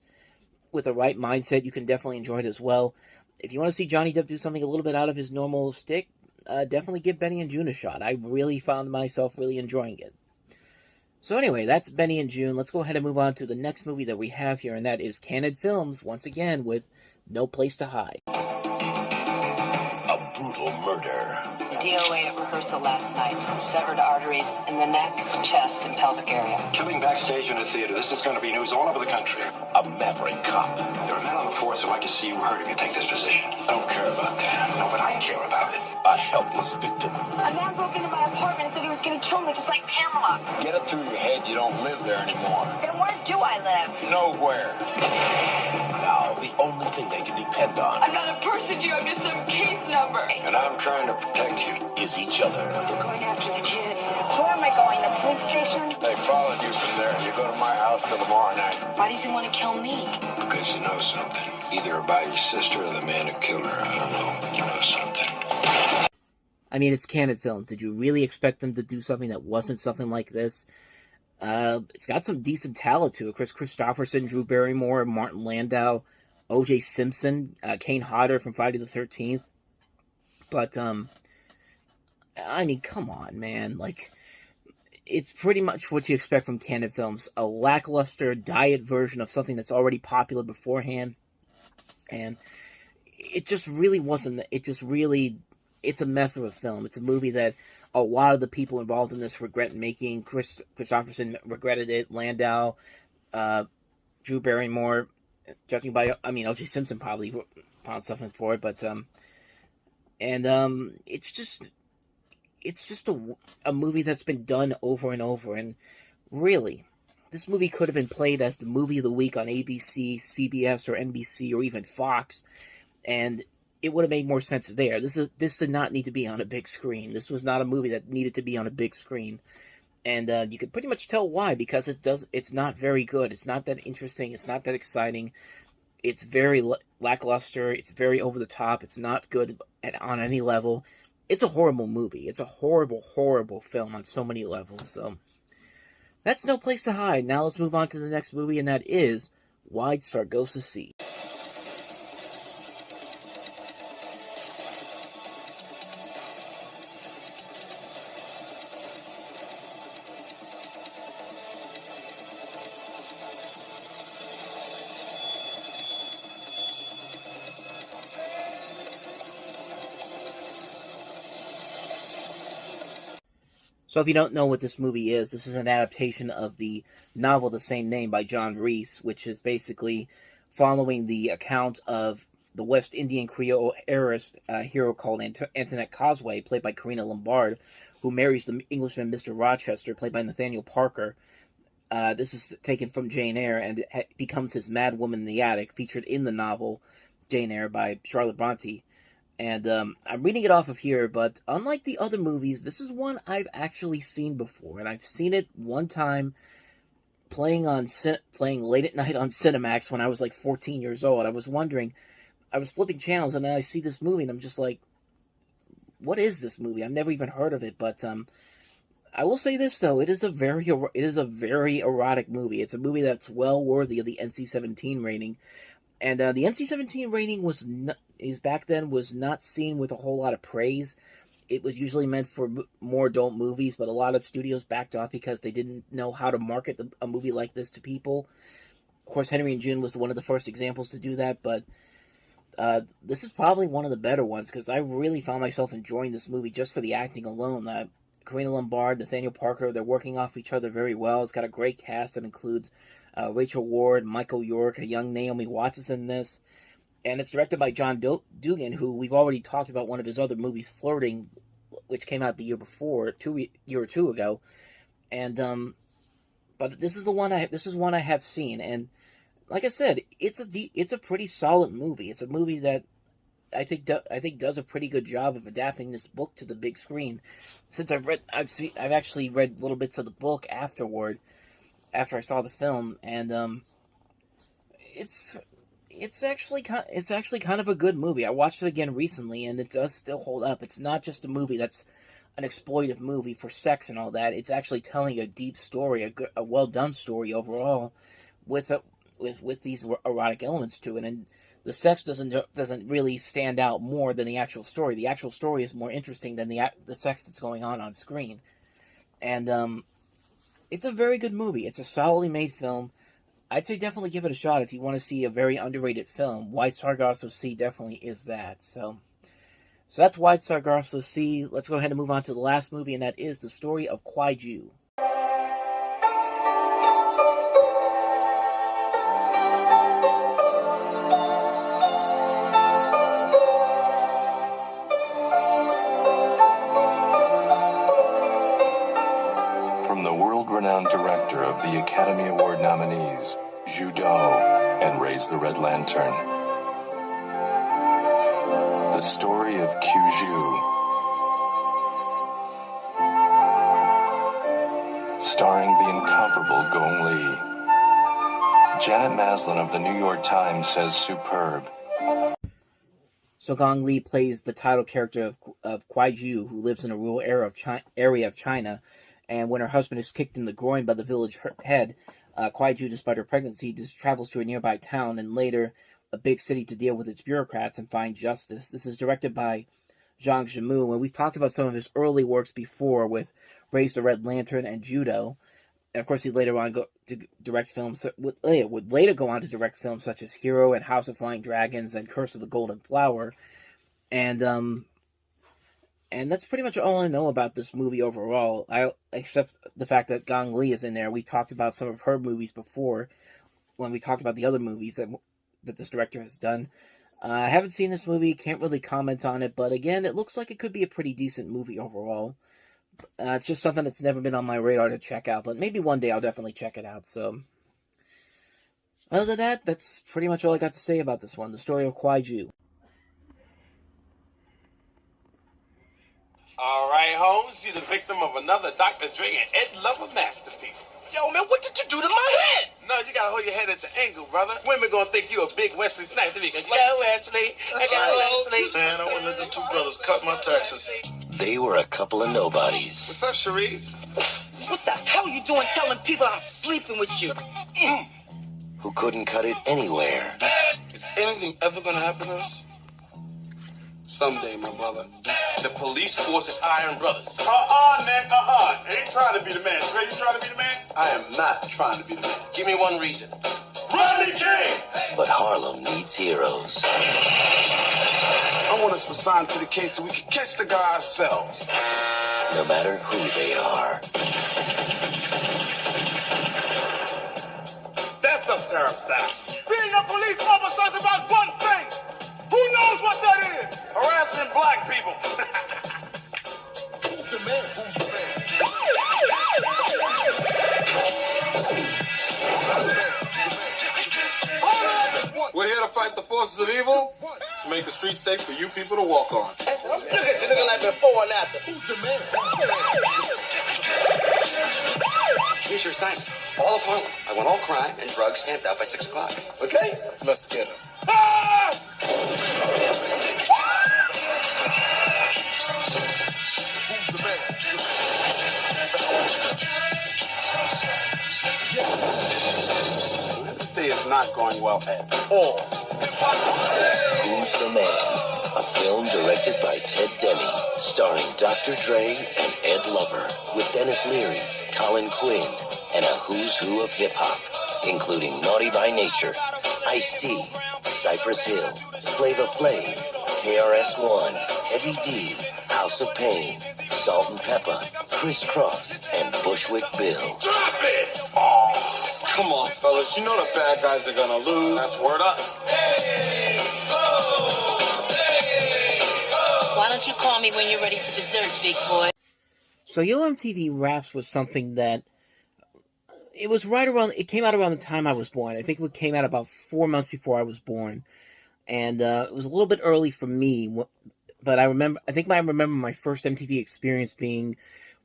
with the right mindset, you can definitely enjoy it as well. If you want to see Johnny Depp do something a little bit out of his normal stick, definitely give Benny and June a shot. I really found myself really enjoying it. So anyway, that's Benny and June. Let's go ahead and move on to the next movie that we have here, and that is Candid Films, once again, with No Place to Hide. A brutal murder. DOA at rehearsal last night. Severed arteries in the neck, chest, and pelvic area. Killing backstage in a theater. This is going to be news all over the country. A maverick cop. There are men on the force who'd like to see you hurt if you take this position. I don't care about that. No, but I care about it. A helpless victim. A man broke into my apartment and said he was going to kill me, just like Pamela. Get it through your head you don't live there anymore. Then where do I live? Nowhere. Now, the only thing they can depend on I'm not a person to you, I'm just some case number. And I'm trying to protect you. is each other. They're going after the kid. Where am I going? The police station? They followed you from there. You go to my house till tomorrow night. Why does he want to kill me? Because you know something. Either about your sister or the man who killed her. I don't know, but you know something. I mean, it's Candid Films. Did you really expect them to do something that wasn't something like this? It's got some decent talent to it. Chris Christopherson, Drew Barrymore, Martin Landau, O.J. Simpson, Kane Hodder from Friday the 13th. But, I mean, come on, man. Like, it's pretty much what you expect from Candid Films. A lackluster diet version of something that's already popular beforehand. And it just really wasn't. It's a mess of a film. It's a movie that a lot of the people involved in this regret making. Christopherson regretted it. Landau, Drew Barrymore, judging by, O.J. Simpson probably found something for it, but, it's just a movie that's been done over and over, and really, this movie could have been played as the movie of the week on ABC, CBS, or NBC, or even Fox, and it would have made more sense there. This did not need to be on a big screen. This was not a movie that needed to be on a big screen. And you can pretty much tell why, because it's not very good. It's not that interesting. It's not that exciting. It's very lackluster. It's very over the top. It's not good on any level. It's a horrible movie. It's a horrible, horrible film on so many levels. So that's No Place to Hide. Now let's move on to the next movie, and that is Wide Sargasso Sea. So if you don't know what this movie is, this is an adaptation of the novel of the same name by John Reese, which is basically following the account of the West Indian Creole heiress hero called Antoinette Causeway, played by Karina Lombard, who marries the Englishman Mr. Rochester, played by Nathaniel Parker. This is taken from Jane Eyre, and it becomes his Mad Woman in the Attic, featured in the novel Jane Eyre by Charlotte Bronte. And I'm reading it off of here, but unlike the other movies, this is one I've actually seen before. And I've seen it one time playing late at night on Cinemax when I was like 14 years old. I was wondering, I was flipping channels and then I see this movie and I'm just like, what is this movie? I've never even heard of it, but I will say this though, it is a very erotic movie. It's a movie that's well worthy of the NC-17 rating, and the NC-17 rating was back then was not seen with a whole lot of praise. It was usually meant for more adult movies, but a lot of studios backed off because they didn't know how to market a movie like this to people. Of course, Henry and June was one of the first examples to do that, but this is probably one of the better ones because I really found myself enjoying this movie just for the acting alone. Karina Lombard, Nathaniel Parker, they're working off each other very well. It's got a great cast that includes Rachel Ward, Michael York, a young Naomi Watts is in this. And it's directed by John Dugan, who we've already talked about one of his other movies, Flirting, which came out the year before, a year or two ago. And but this is one I have seen, and like I said, it's a pretty solid movie. It's a movie that I think does a pretty good job of adapting this book to the big screen. Since I've actually read little bits of the book after I saw the film, and it's actually kind of a good movie. I watched it again recently, and it does still hold up. It's not just a movie that's an exploitive movie for sex and all that. It's actually telling a deep story, a well done story overall, with these erotic elements to it. And the sex doesn't really stand out more than the actual story. The actual story is more interesting than the sex that's going on screen. And it's a very good movie. It's a solidly made film. I'd say definitely give it a shot if you want to see a very underrated film. White Sargasso Sea definitely is that. So that's White Sargasso Sea. Let's go ahead and move on to the last movie, and that is The Story of Kwai-Ju. From the world-renowned director of the Academy Award nominees, Judo and Raise the Red Lantern. The Story of Kwai-Ju. Starring the incomparable Gong Li. Janet Maslin of the New York Times says superb. So Gong Li plays the title character of Kwai-Ju, who lives in a rural area of China. And when her husband is kicked in the groin by the village head, Kwai-Ju, despite her pregnancy, just travels to a nearby town and later a big city to deal with its bureaucrats and find justice. This is directed by Zhang Yimou, and we've talked about some of his early works before with Raise the Red Lantern and Judo. And of course, he later on would later go on to direct films such as Hero and House of Flying Dragons and Curse of the Golden Flower. And that's pretty much all I know about this movie overall, except the fact that Gong Li is in there. We talked about some of her movies before when we talked about the other movies that this director has done. I haven't seen this movie, can't really comment on it, but again, it looks like it could be a pretty decent movie overall. It's just something that's never been on my radar to check out, but maybe one day I'll definitely check it out. So, other than that, that's pretty much all I got to say about this one, The Story of Kwai-Ju. All right, Holmes, you're the victim of another Dr. Dre and Ed Lover masterpiece. Yo, man, what did you do to my head? No, you gotta hold your head at the angle, brother. Women gonna think you a big Wesley Snipes. I got Wesley. Man, I wouldn't let the two brothers cut my taxes. They were a couple of nobodies. What's up, Cherise? What the hell you doing telling people I'm sleeping with you? Who couldn't cut it anywhere. Is anything ever gonna happen to us? Someday, my brother. The police force is Iron Brothers. Nick, Ain't trying to be the man. Trey, you trying to be the man? I am not trying to be the man. Give me one reason. Rodney King! But Harlem needs heroes. I want us to sign to the case so we can catch the guy ourselves. No matter who they are. That's up there, staff. Being a police officer is about one thing. Who knows what that is? Harassing black people. Who's the man? Who's the man? We're here to fight the forces of evil, to make the streets safe for you people to walk on. Look at you looking like before and after. Who's the man? Here's your assignment. All of Harlem. I want all crime and drugs stamped out by 6 o'clock. Okay? Let's get him. Ah! This day is not going well at all. Who's the Man? A film directed by Ted Demme, starring Dr. Dre and Ed Lover, with Dennis Leary, Colin Quinn, and a who's who of hip-hop, including Naughty by Nature, Ice-T, Cypress Hill, Flavor Flav, KRS-One, Heavy D, House of Pain, Salt and Pepper, Criss Cross, and Bushwick Bill. Drop it! Oh, come on, fellas. You know the bad guys are gonna lose. That's word up. Why don't you call me when you're ready for dessert, big boy? So Yo MTV Raps was something that it was right around. It came out around the time I was born. I think it came out about 4 months before I was born, and it was a little bit early for me. But I remember my first MTV experience being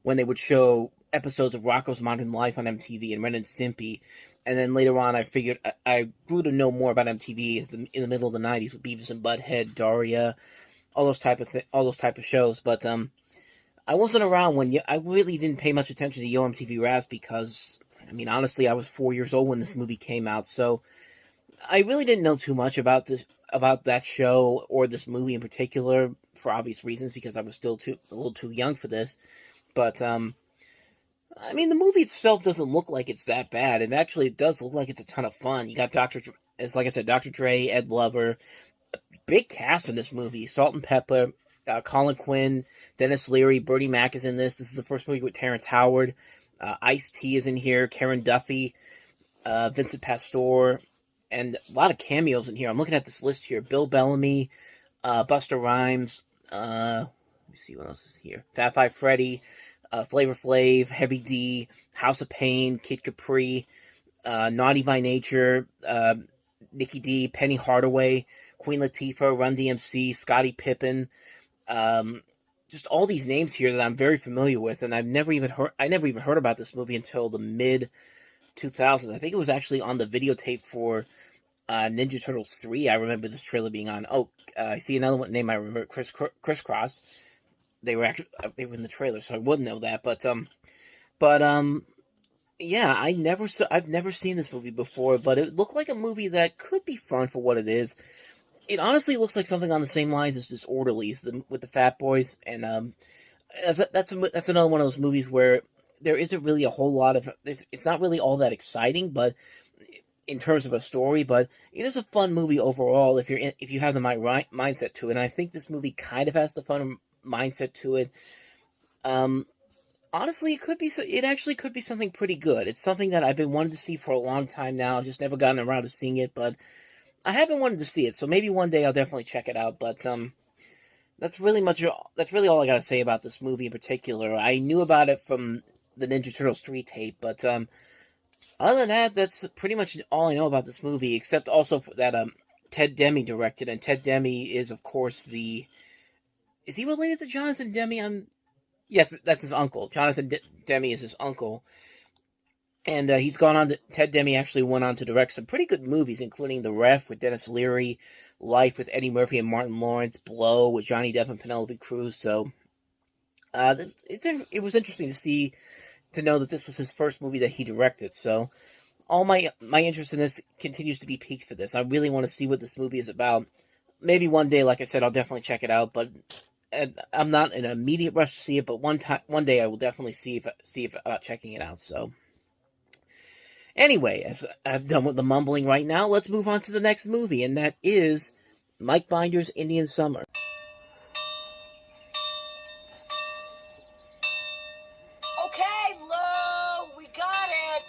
when they would show episodes of Rocko's Modern Life on MTV and Ren and Stimpy, and then later on I grew to know more about MTV in the middle of the '90s with Beavis and Butthead, Daria, all those type of shows. But I wasn't around when I really didn't pay much attention to Yo MTV Raps because, I mean, honestly, I was 4 years old when this movie came out, so I really didn't know too much about that show or this movie in particular for obvious reasons because I was still a little too young for this. But I mean, the movie itself doesn't look like it's that bad, and actually, it does look like it's a ton of fun. You got like I said, Dr. Dre, Ed Lover, big cast in this movie: Salt and Pepper, Colin Quinn, Dennis Leary, Bernie Mac is in this. This is the first movie with Terrence Howard. Ice-T is in here, Karen Duffy, Vincent Pastore, and a lot of cameos in here. I'm looking at this list here: Bill Bellamy, Busta Rhymes. Let me see what else is here: Fat Five Freddy, Flavor Flav, Heavy D, House of Pain, Kid Capri, Naughty by Nature, Nikki D, Penny Hardaway, Queen Latifah, Run DMC, Scottie Pippen. Just all these names here that I'm very familiar with, and I never even heard about this movie until the mid 2000s. I think it was actually on the videotape for Ninja Turtles 3. I remember this trailer being on. Oh, I see another one name I remember: Criss Cross. They were in the trailer, so I wouldn't know that. But yeah, I've never seen this movie before, but it looked like a movie that could be fun for what it is. It honestly looks like something on the same lines as Disorderlies with the Fat Boys, and that's another one of those movies where there isn't really a whole lot of. It's not really all that exciting, but in terms of a story, but it is a fun movie overall if you have the right mindset to it. And I think this movie kind of has the fun mindset to it. Honestly, it actually could be something pretty good. It's something that I've been wanting to see for a long time now. I've just never gotten around to seeing it, but I have been wanting to see it, so maybe one day I'll definitely check it out. But that's really all I gotta say about this movie in particular. I knew about it from the Ninja Turtles 3 tape, but other than that, that's pretty much all I know about this movie, except also that Ted Demme directed, and Ted Demme is, of course, is he related to Jonathan Demme? Yes, that's his uncle. Jonathan Demme is his uncle. And Ted Demme actually went on to direct some pretty good movies, including The Ref with Dennis Leary, Life with Eddie Murphy and Martin Lawrence, Blow with Johnny Depp and Penelope Cruz. So it was interesting to know that this was his first movie that he directed. So all my interest in this continues to be piqued for this. I really want to see what this movie is about. Maybe one day, like I said, I'll definitely check it out, but I'm not in an immediate rush to see it, but one day I will definitely see if about checking it out. So anyway, as I've done with the mumbling right now, let's move on to the next movie, and that is Mike Binder's Indian Summer. Okay, Lo, we got it.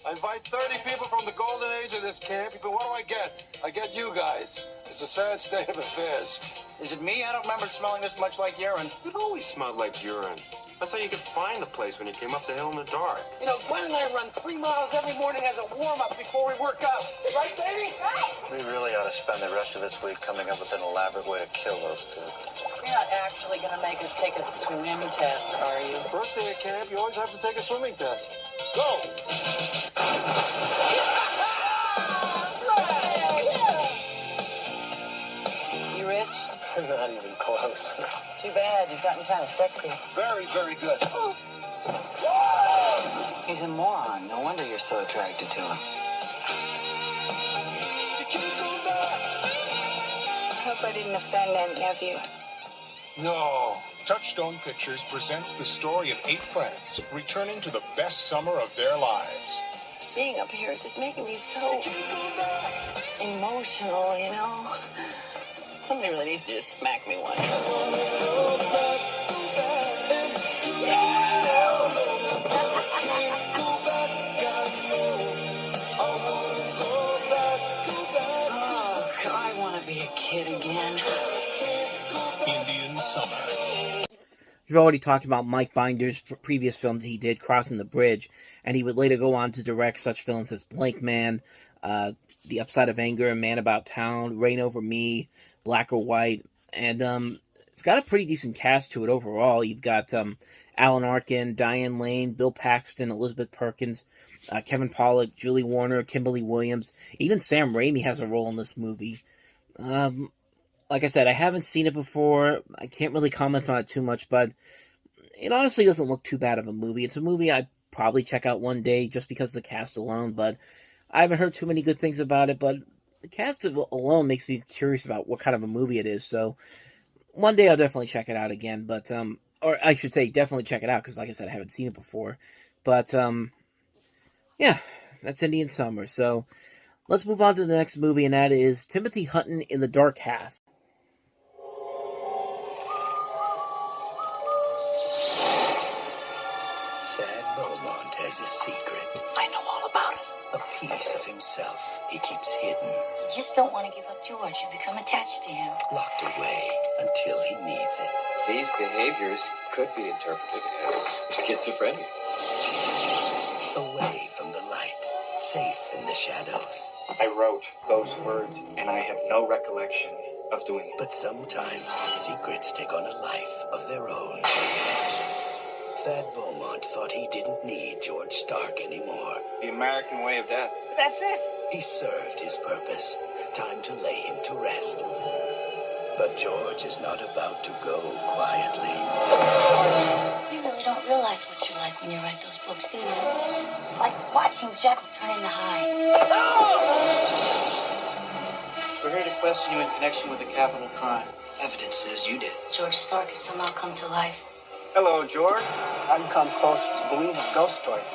I invite 30 people from the golden age of this camp, but what do I get? I get you guys. It's a sad state of affairs. Is it me? I don't remember smelling this much like urine. It always smelled like urine. That's how you could find the place when you came up the hill in the dark. You know, Gwen and I run 3 miles every morning as a warm-up before we work out. Right, baby? Right. We really ought to spend the rest of this week coming up with an elaborate way to kill those two. You're not actually going to make us take a swim test, are you? First day of camp, you always have to take a swimming test. Go! You rich? Not even close. Too bad. You've gotten kind of sexy. Very, very good. He's a moron. No wonder you're so attracted to him. Hope I didn't offend any of you. No. Touchstone Pictures presents the story of 8 friends returning to the best summer of their lives. Being up here is just making me so emotional, you know? Somebody really needs to just smack me one. I want to be a kid again. Indian Summer. We've already talked about Mike Binder's previous film that he did, Crossing the Bridge, and he would later go on to direct such films as Blank Man, The Upside of Anger, Man About Town, Reign Over Me, Black or White, and it's got a pretty decent cast to it overall. You've got Alan Arkin, Diane Lane, Bill Paxton, Elizabeth Perkins, Kevin Pollak, Julie Warner, Kimberly Williams. Even Sam Raimi has a role in this movie. Like I said, I haven't seen it before. I can't really comment on it too much, but it honestly doesn't look too bad of a movie. It's a movie I'd probably check out one day just because of the cast alone, but I haven't heard too many good things about it, but the cast alone makes me curious about what kind of a movie it is, so one day I'll definitely check it out again, but, or I should say definitely check it out, because like I said, I haven't seen it before, but, yeah, that's Indian Summer, so let's move on to the next movie, and that is Timothy Hutton in The Dark Half. Has a secret. I know all about it. A piece of himself he keeps hidden. You just don't want to give up George. You become attached to him. Locked away until he needs it. These behaviors could be interpreted as schizophrenia. Away from the light, safe in the shadows. I wrote those words, and I have no recollection of doing it. But sometimes secrets take on a life of their own. Thad Beaumont thought he didn't need George Stark anymore. The American way of death. That's it. He served his purpose. Time to lay him to rest. But George is not about to go quietly. You really don't realize what you're like when you write those books, do you? It's like watching Jekyll turn into Hyde. We're here to question you in connection with a capital crime. Evidence says you did. George Stark has somehow come to life. Hello, George. I've come close to believing ghost stories.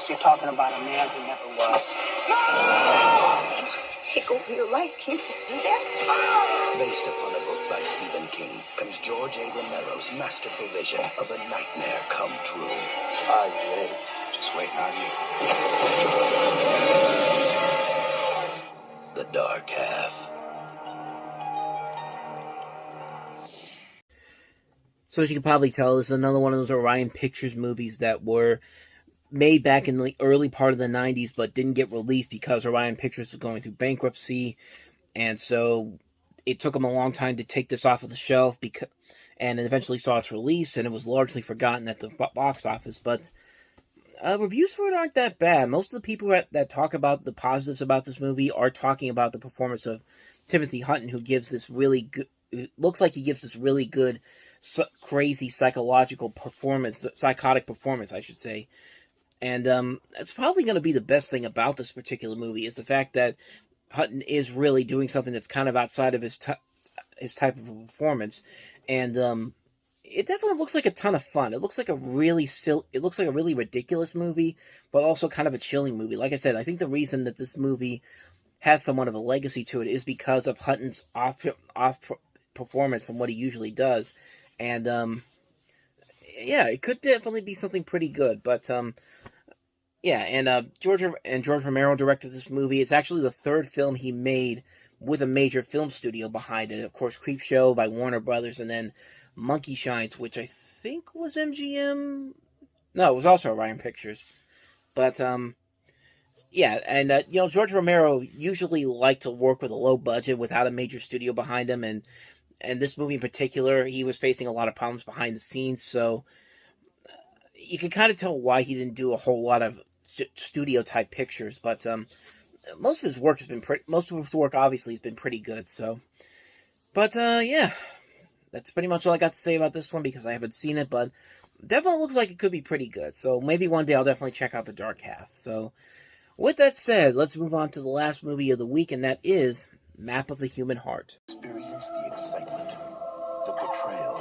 You're talking about a man who never was. He wants to take over your life. Can't you see that? Based upon a book by Stephen King, comes George A. Romero's masterful vision of a nightmare come true. Are you ready? Just waiting on you. The Dark Half. So as you can probably tell, this is another one of those Orion Pictures movies that were made back in the early part of the 90s, but didn't get released because Orion Pictures was going through bankruptcy, and so it took them a long time to take this off of the shelf, and it eventually saw its release, and it was largely forgotten at the box office, but reviews for it aren't that bad. Most of the people that talk about the positives about this movie are talking about the performance of Timothy Hutton, who gives this really good, it looks like he gives this really good, crazy psychotic performance, I should say. And it's probably going to be the best thing about this particular movie, is the fact that Hutton is really doing something that's kind of outside of his type of a performance. And it definitely looks like a ton of fun. It looks like a really ridiculous movie, but also kind of a chilling movie. Like I said, I think the reason that this movie has somewhat of a legacy to it is because of Hutton's off performance from what he usually does. And yeah, it could definitely be something pretty good. But yeah, and George Romero directed this movie. It's actually the third film he made with a major film studio behind it. Of course, Creepshow by Warner Brothers, and then Monkey Shines, which I think was MGM. No, it was also Orion Pictures. But yeah, and you know, George Romero usually liked to work with a low budget without a major studio behind him, and this movie in particular, he was facing a lot of problems behind the scenes, so you can kind of tell why he didn't do a whole lot of studio type pictures. But most of his work obviously has been pretty good. So, but yeah, that's pretty much all I got to say about this one because I haven't seen it, but definitely looks like it could be pretty good. So maybe one day I'll definitely check out The Dark Half. So with that said, let's move on to the last movie of the week, and that is Map of the Human Heart. Experience the excitement, the betrayal,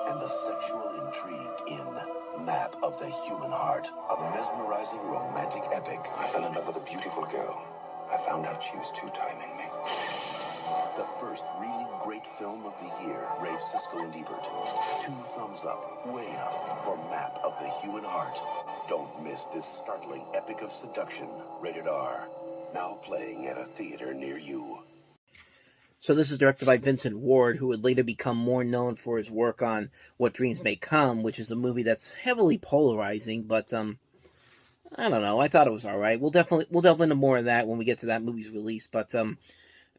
and the sexual intrigue in Map of the Human Heart, a mesmerizing romantic epic. I fell in love with a beautiful girl. I found out she was two-timing me. The first really great film of the year, rave Siskel and Ebert. 2 thumbs up, way up, for Map of the Human Heart. Don't miss this startling epic of seduction. Rated R. Now playing at a theater near you. So this is directed by Vincent Ward, who would later become more known for his work on What Dreams May Come, which is a movie that's heavily polarizing, but I don't know. I thought it was all right. We'll delve into more of that when we get to that movie's release, but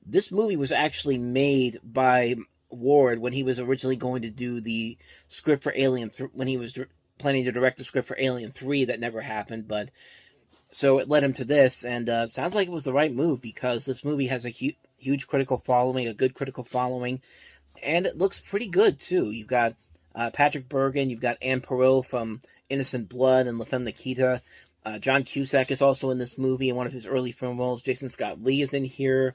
this movie was actually made by Ward when he was originally going to do the script for Alien, when he was planning to direct the script for Alien 3. That never happened, but so it led him to this, and sounds like it was the right move because this movie has a huge critical following, a good critical following, and it looks pretty good too. You've got Patrick Bergin, you've got Anne Perot from Innocent Blood and La Femme Nikita. John Cusack is also in this movie in one of his early film roles. Jason Scott Lee is in here.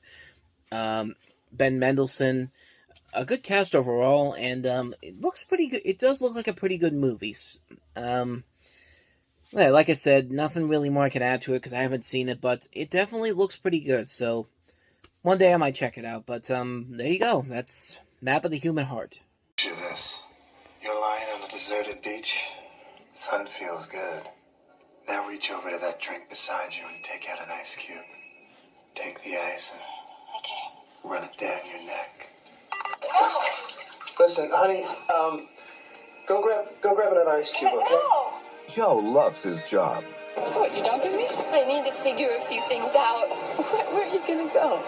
Ben Mendelsohn, a good cast overall, and it looks pretty good. It does look like a pretty good movie. Yeah, like I said, nothing really more I can add to it because I haven't seen it, but it definitely looks pretty good. So one day I might check it out. But there you go. That's Map of the Human Heart. Picture this. You're lying on a deserted beach. Sun feels good. Now reach over to that drink beside you and take out an ice cube. Take the ice and run it down your neck. Listen, honey, go grab another ice cube, okay? Joe loves his job. So what, you dumping me? I need to figure a few things out. Where are you gonna go?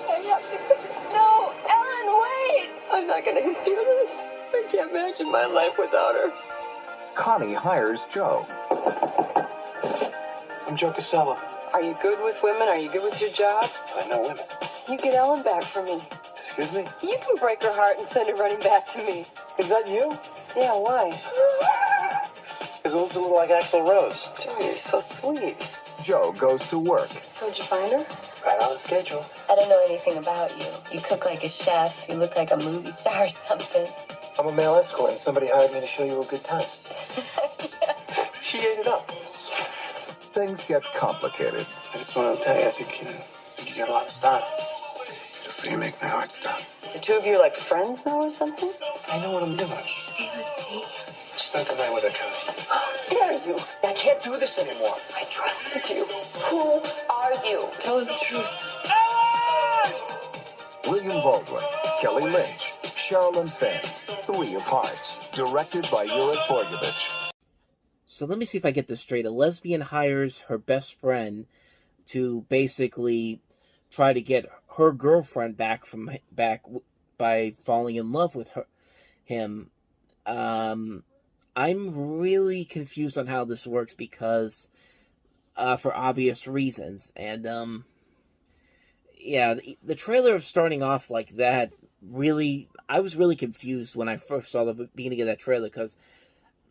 I have to go. No, Ellen, wait! I'm not gonna do this. I can't imagine my life without her. Connie hires Joe. I'm Joe Casella. Are you good with women? Are you good with your job? I know women. You get Ellen back for me. Excuse me? You can break her heart and send her running back to me. Is that you? Yeah, why? Because it looks a little like Axl Rose. Joe, you're so sweet. Joe goes to work. So did you find her? Right on the schedule. I don't know anything about you. You cook like a chef. You look like a movie star or something. I'm a male escort and somebody hired me to show you a good time. She ate it up. Things get complicated. I just want to tell you, I think you got a lot of style. You make my heart stop. The two of you are like friends now or something? I know what I'm doing. Stay with me. Spent the night with her, Connie. How dare you? I can't do this anymore. I trusted you. Who are you? Tell her the truth. William Baldwin, Kelly Lynch, Sherilyn Fenn, 3 of Hearts, directed by Yuri Borgovich. So let me see if I get this straight. A lesbian hires her best friend to basically try to get her girlfriend back by falling in love with him. I'm really confused on how this works because for obvious reasons. And yeah, the trailer of starting off like that really, I was really confused when I first saw the beginning of that trailer because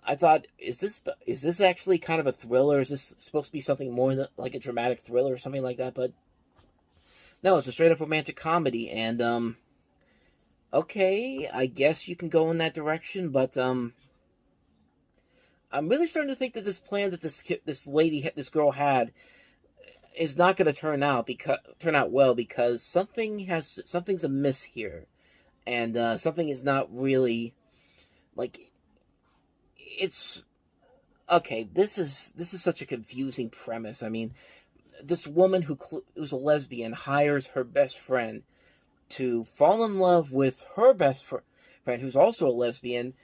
I thought, is this actually kind of a thriller? Is this supposed to be something more than, like a dramatic thriller or something like that? But no, it's a straight up romantic comedy, and okay, I guess you can go in that direction, but I'm really starting to think that this plan that this girl had is not going to turn out well because something's amiss here, and something is not really like. It's okay. This is such a confusing premise. I mean, this woman who's a lesbian hires her best friend to fall in love with her best friend who's also a lesbian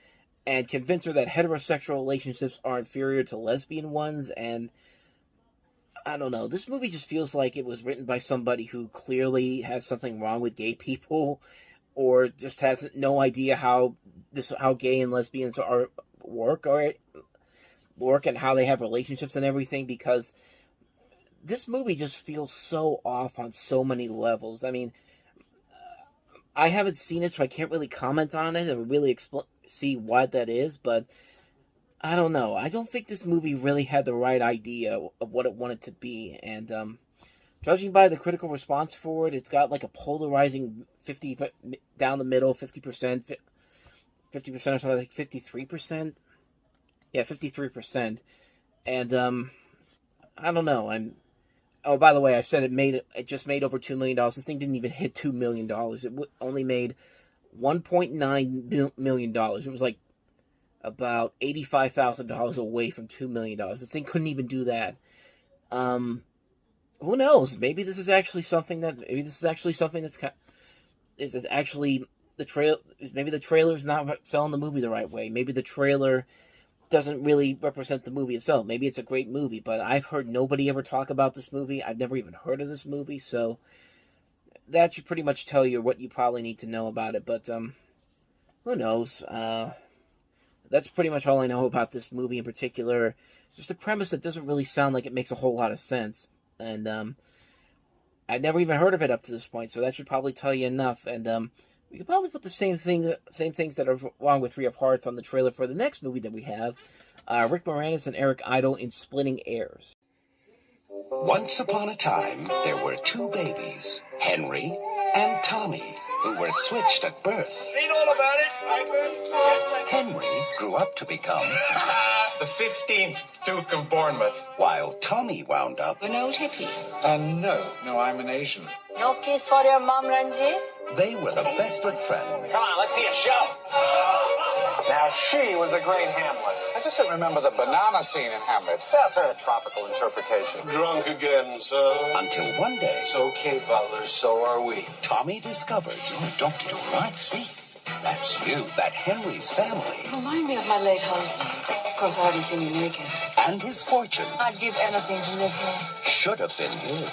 and convince her that heterosexual relationships are inferior to lesbian ones. And I don't know. This movie just feels like it was written by somebody who clearly has something wrong with gay people, or just has no idea how gay and lesbians work and how they have relationships and everything, because this movie just feels so off on so many levels. I mean, I haven't seen it, so I can't really comment on it and really see what that is, but I don't know. I don't think this movie really had the right idea of what it wanted to be, and judging by the critical response for it, it's got like a polarizing 50 down the middle, 50%, 50% or something, like 53%. Yeah, 53%. And I don't know. Oh, by the way, I said it just made over $2 million. This thing didn't even hit $2 million. It only made $1.9 million. It was like about $85,000 away from $2 million. The thing couldn't even do that. Who knows? Maybe this is actually something that's maybe the trailer's not selling the movie the right way. Maybe the trailer doesn't really represent the movie itself. Maybe it's a great movie, but I've heard nobody ever talk about this movie. I've never even heard of this movie, so that should pretty much tell you what you probably need to know about it, but who knows? That's pretty much all I know about this movie in particular. Just a premise that doesn't really sound like it makes a whole lot of sense, and I'd never even heard of it up to this point, so that should probably tell you enough, and we could probably put the same things that are wrong with 3 of Hearts on the trailer for the next movie that we have, Rick Moranis and Eric Idle in Splitting Heirs. Once upon a time, there were 2 babies, Henry and Tommy, who were switched at birth. Read all about it, Simon. Henry grew up to become the 15th Duke of Bournemouth, while Tommy wound up An old hippie. No, I'm an Asian. No kiss for your mom, Ranjit? They were the best of friends. Come on, let's see a show. Now, she was a great Hamlet. I just don't remember the banana scene in Hamlet. That's a tropical interpretation. Drunk again, sir. Until one day, It's okay, Butler, so are we. Tommy discovered You're adopted, all right? See? That's you. that Henry's family Remind me of my late husband. Of course, I haven't seen you naked. and his fortune I'd give anything to live here. should have been his.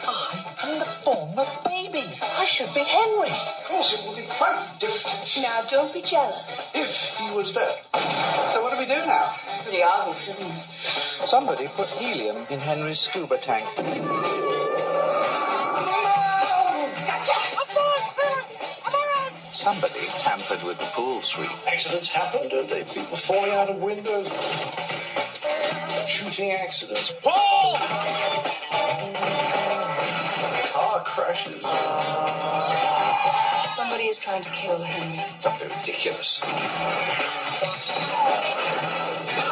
I'm the former baby. I should be Henry. Of course, it will be quite different Now, don't be jealous. if he was dead. So what do we do now? It's pretty obvious, isn't it? Somebody put helium in Henry's scuba tank. Somebody tampered with the pool suite. Accidents happen, don't they? People falling out of windows. Shooting accidents. Paul! Car crashes. Somebody is trying to kill Henry. Don't be ridiculous.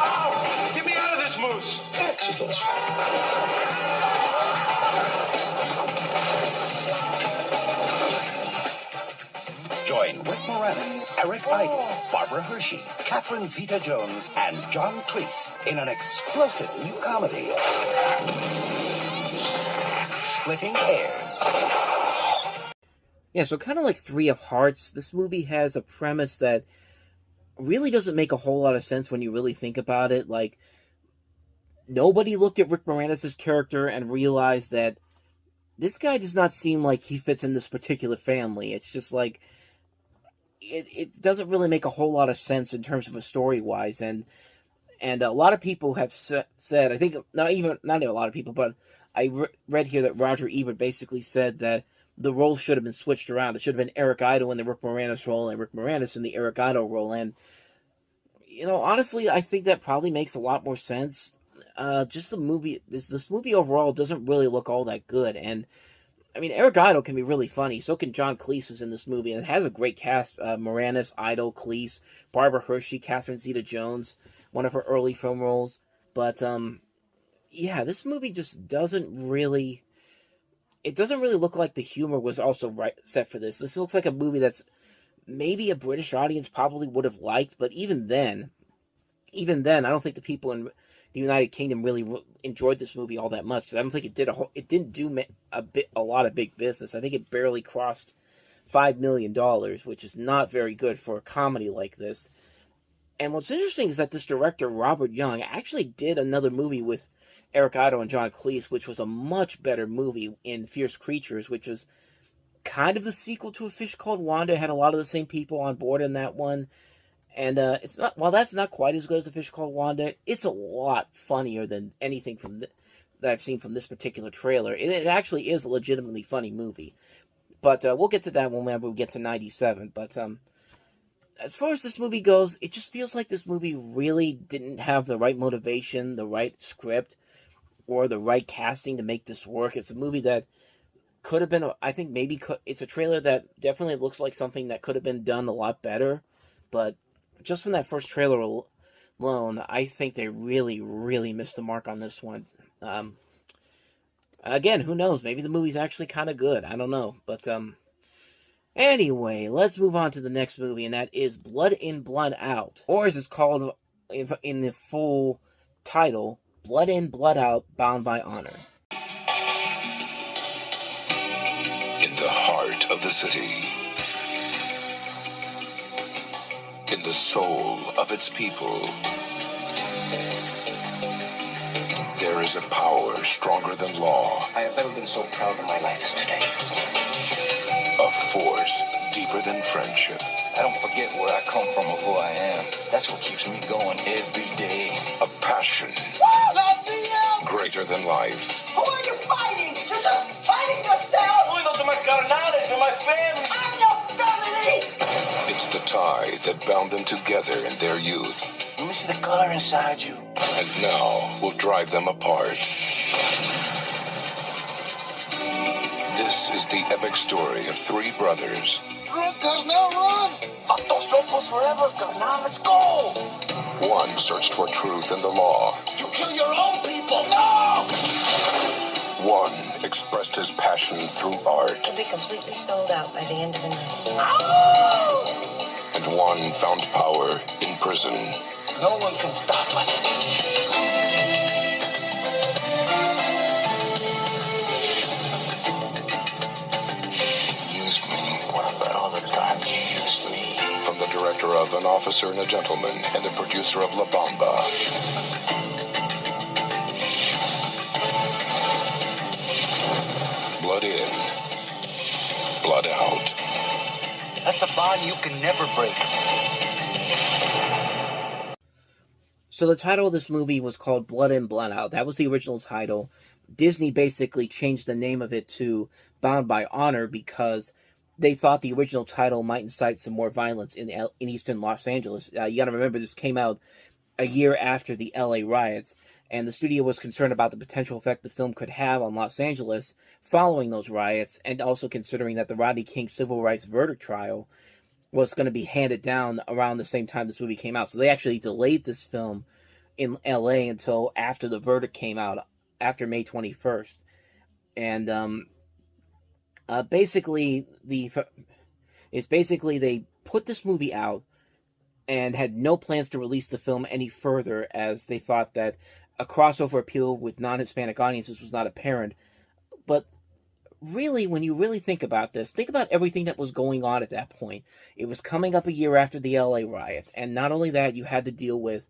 Oh, get me out of this moose. Accidents. Join Rick Moranis, Eric Idle, Barbara Hershey, Catherine Zeta-Jones, and John Cleese in an explosive new comedy, Splitting Heirs. Yeah, so kind of like 3 of Hearts, this movie has a premise that really doesn't make a whole lot of sense when you really think about it. Like, nobody looked at Rick Moranis' character and realized that this guy does not seem like he fits in this particular family. It's just like, it doesn't really make a whole lot of sense in terms of a story-wise, and a lot of people have said, I think, not even a lot of people, but I read here that Roger Ebert basically said that the roles should have been switched around. It should have been Eric Idle in the Rick Moranis role and Rick Moranis in the Eric Idle role, and, you know, honestly, I think that probably makes a lot more sense. Just the movie, this movie overall doesn't really look all that good, and I mean, Eric Idle can be really funny. So can John Cleese, who's in this movie, and it has a great cast: Moranis, Idle, Cleese, Barbara Hershey, Catherine Zeta-Jones, one of her early film roles. But yeah, this movie just doesn't really. It doesn't really look like the humor was also set for this. This looks like a movie that's maybe a British audience probably would have liked, but even then, I don't think the people in the United Kingdom really enjoyed this movie all that much, because I don't think it didn't do a lot of big business. I think it barely crossed $5 million, which is not very good for a comedy like this. And what's interesting is that this director, Robert Young, actually did another movie with Eric Idle and John Cleese, which was a much better movie, in Fierce Creatures, which was kind of the sequel to A Fish Called Wanda. It had a lot of the same people on board in that one. And it's not, while that's not quite as good as A Fish Called Wanda, it's a lot funnier than anything that I've seen from this particular trailer. It actually is a legitimately funny movie. But we'll get to that whenever we get to 97. But as far as this movie goes, it just feels like this movie really didn't have the right motivation, the right script, or the right casting to make this work. It's a movie that could have been, I think maybe, it's a trailer that definitely looks like something that could have been done a lot better. But just from that first trailer alone, I think they really, really missed the mark on this one. Again, who knows? Maybe the movie's actually kind of good. I don't know. But anyway, let's move on to the next movie, and that is Blood In, Blood Out. Or as it's called in the full title, Blood In, Blood Out, Bound by Honor. In the heart of the city, in the soul of its people, there is a power stronger than law. I have never been so proud in my life as today. A force deeper than friendship. I don't forget where I come from or who I am. That's what keeps me going every day. A passion greater than life. Who are you fighting? You're just fighting yourself! Boy, those are my carnales, they're my family. I'm your family! It's the tie that bound them together in their youth. Let me see the color inside you. And now will drive them apart. This is the epic story of three brothers. Run, carnal, run! Fuck those locals forever, carnal, let's go! One searched for truth in the law. You kill your own people, no! One expressed his passion through art. We'll be completely sold out by the end of the night. Oh! And one found power in prison. No one can stop us. You used me. What about all the times you used me? From the director of An Officer and a Gentleman and the producer of La Bamba. Blood In, Blood Out. That's a bond you can never break. So the title of this movie was called Blood In, Blood Out. That was the original title. Disney basically changed the name of it to Bound by Honor because they thought the original title might incite some more violence in eastern Los Angeles. You got to remember, this came out a year after the LA riots, and the studio was concerned about the potential effect the film could have on Los Angeles following those riots, and also considering that the Rodney King civil rights verdict trial was going to be handed down around the same time this movie came out. So they actually delayed this film in LA until after the verdict came out, after May 21st. And basically they put this movie out and had no plans to release the film any further, as they thought that a crossover appeal with non-Hispanic audiences was not apparent. But really, when you really think about this, think about everything that was going on at that point. It was coming up a year after the LA riots, and not only that, you had to deal with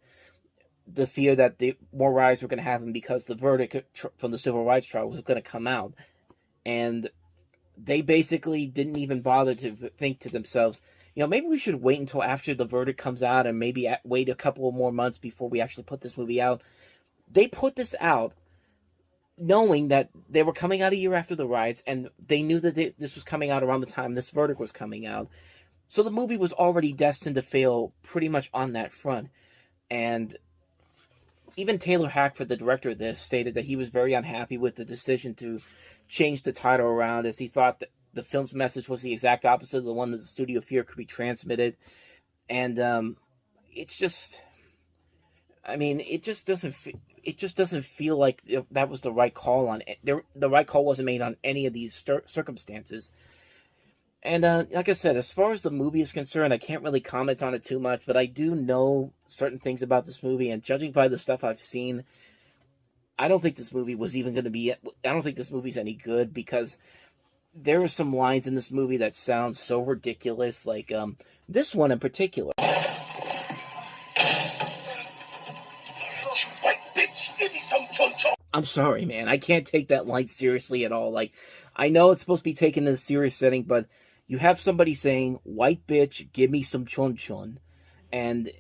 the fear that more riots were going to happen because the verdict from the civil rights trial was going to come out. And they basically didn't even bother to think to themselves, maybe we should wait until after the verdict comes out and maybe wait a couple of more months before we actually put this movie out. They put this out knowing that they were coming out a year after the riots, and they knew that this was coming out around the time this verdict was coming out. So the movie was already destined to fail pretty much on that front. And even Taylor Hackford, the director of this, stated that he was very unhappy with the decision to change the title around, as he thought that the film's message was the exact opposite of the one that the studio feared could be transmitted. And it just doesn't feel like that was the right call on it. The right call wasn't made on any of these circumstances. And like I said, as far as the movie is concerned, I can't really comment on it too much, but I do know certain things about this movie, and judging by the stuff I've seen, I don't think this movie was even going to be... I don't think this movie's any good, because there are some lines in this movie that sound so ridiculous, like this one in particular. I'm sorry, man. I can't take that line seriously at all. Like, I know it's supposed to be taken in a serious setting, but you have somebody saying, "White bitch, give me some chon chon," and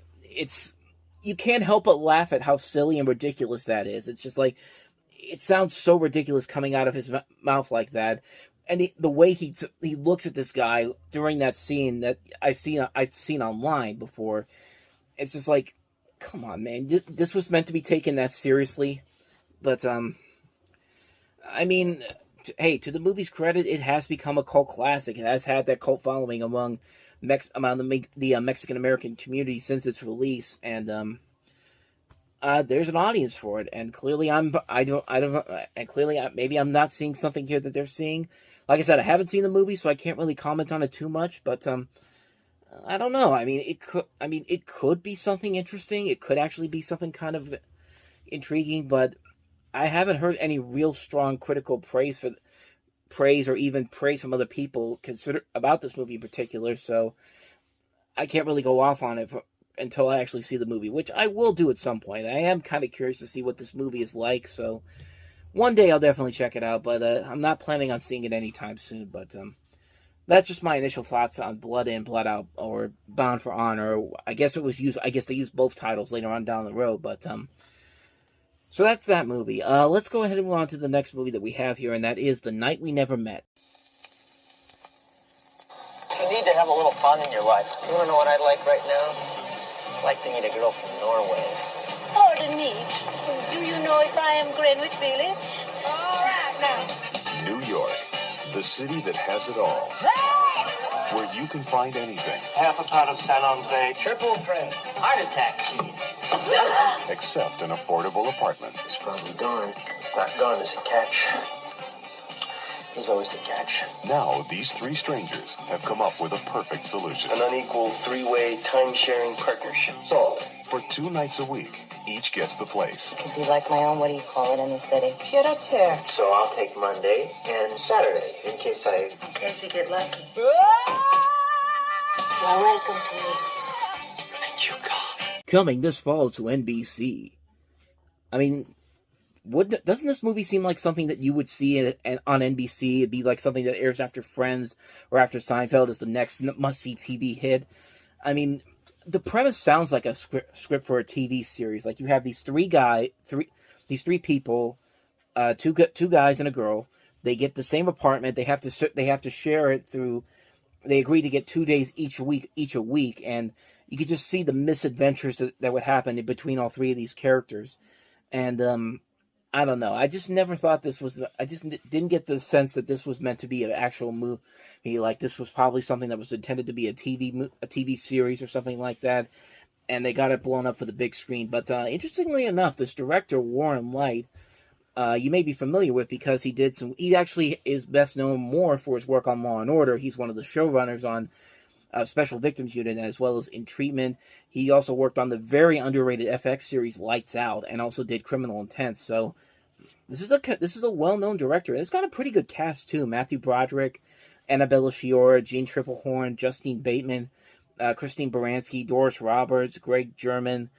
you can't help but laugh at how silly and ridiculous that is. It's just like, it sounds so ridiculous coming out of his mouth like that, and the way he looks at this guy during that scene that I've seen online before, it's just like, come on, man, this was meant to be taken that seriously. But I mean, hey, to the movie's credit, it has become a cult classic. It has had that cult following among the Mexican American community since its release, and there's an audience for it. And clearly, maybe I'm not seeing something here that they're seeing. Like I said, I haven't seen the movie, so I can't really comment on it too much. But I don't know. I mean, it could be something interesting. It could actually be something kind of intriguing, but I haven't heard any real strong critical praise or even praise from other people about this movie in particular, so I can't really go off on it until I actually see the movie, which I will do at some point. I am kind of curious to see what this movie is like, so one day I'll definitely check it out, but I'm not planning on seeing it anytime soon. But that's just my initial thoughts on Blood In, Blood Out, or Bound for Honor. I guess they used both titles later on down the road, but so that's that movie. Let's go ahead and move on to the next movie that we have here, and that is The Night We Never Met. You need to have a little fun in your life. You want to know what I'd like right now? I'd like to meet a girl from Norway. Pardon me. Do you know if I am Greenwich Village? All right, now. New York, the city that has it all. Where you can find anything. Half a pound of San Andre. Triple drink. Heart attack cheese. Except an affordable apartment. It's probably gone. It's not gone, it's a catch. There's always a catch. Now, these three strangers have come up with a perfect solution. An unequal three-way time-sharing partnership. Solved. For 2 nights a week, each gets the place. It could be like my own, what do you call it in the city? Pied-à-terre. So I'll take Monday and Saturday in case you get lucky. You're welcome to me. Thank you, God. Coming this fall to NBC. I mean, doesn't this movie seem like something that you would see on NBC? It'd be like something that airs after Friends or after Seinfeld as the next must-see TV hit. I mean, the premise sounds like a script for a TV series. Like, you have these three people, two guys and a girl. They get the same apartment. They have to share it through. They agree to get 2 days each a week, and you could just see the misadventures that would happen in between all three of these characters. And I don't know. I just never thought this was. I just didn't get the sense that this was meant to be an actual movie. Like, this was probably something that was intended to be a TV series or something like that. And they got it blown up for the big screen. But interestingly enough, this director Warren Leight, you may be familiar with because he actually is best known more for his work on Law and Order. He's one of the showrunners on Special Victims Unit, as well as In Treatment. He also worked on the very underrated FX series Lights Out, and also did Criminal Intent. So this is a well-known director. It's got a pretty good cast too. Matthew Broderick, Annabella Sciorra, Jean Triplehorn, Justine Bateman, Christine Baranski, Doris Roberts, Greg German,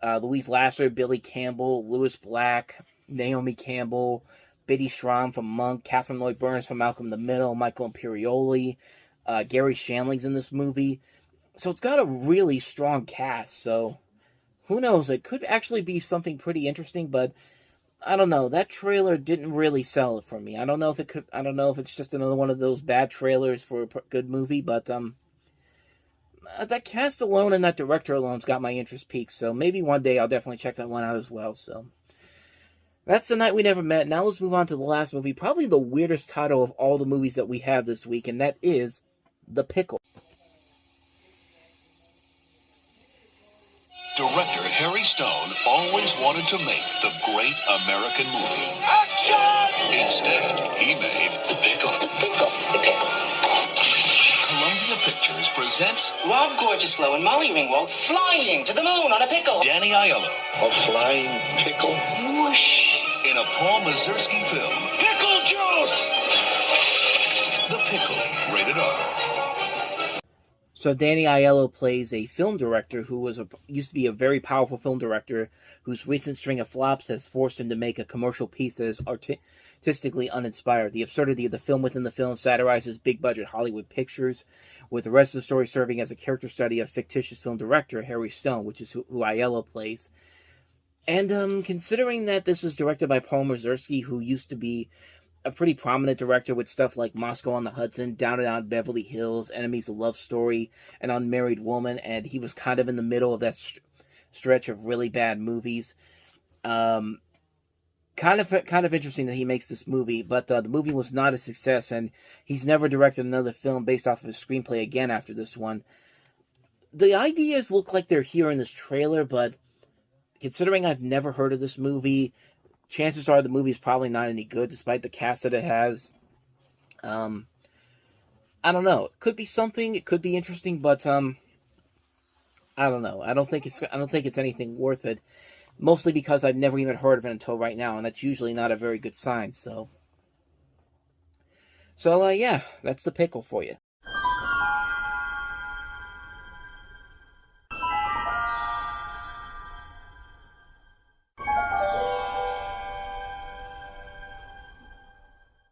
Louise Lasser, Billy Campbell, Louis Black, Naomi Campbell, Biddy Schramm from Monk, Catherine Lloyd Burns from Malcolm in the Middle, Michael Imperioli, Gary Shandling's in this movie. So it's got a really strong cast, so who knows? It could actually be something pretty interesting, but I don't know. That trailer didn't really sell it for me. I don't know if it's just another one of those bad trailers for a good movie, but that cast alone and that director alone's got my interest peaked, so maybe one day I'll definitely check that one out as well. So that's The Night We Never Met. Now let's move on to the last movie, probably the weirdest title of all the movies that we have this week, and that is The Pickle. Director Harry Stone always wanted to make the great American movie. Action! Instead, he made The Pickle. The Pickle. The Pickle. Columbia Pictures presents Rob Gorgeouslow and Molly Ringwald flying to the moon on a pickle. Danny Aiello A flying pickle? Whoosh. in a Paul Mazursky film. Pickle juice! The Pickle, rated R. So Danny Aiello plays a film director who used to be a very powerful film director whose recent string of flops has forced him to make a commercial piece that is artistically uninspired. The absurdity of the film within the film satirizes big-budget Hollywood pictures, with the rest of the story serving as a character study of fictitious film director Harry Stone, which is who Aiello plays. And considering that this is directed by Paul Mazursky, who used to be a pretty prominent director with stuff like Moscow on the Hudson, Down and Out Beverly Hills, Enemies of Love Story, An Unmarried Woman, and he was kind of in the middle of that stretch of really bad movies. Kind of interesting that he makes this movie, but the movie was not a success, and he's never directed another film based off of his screenplay again after this one. The ideas look like they're here in this trailer, but considering I've never heard of this movie, chances are the movie is probably not any good, despite the cast that it has. I don't know. It could be something. It could be interesting, but I don't know. I don't think it's anything worth it. Mostly because I've never even heard of it until right now, and that's usually not a very good sign. So yeah, that's the pickle for you.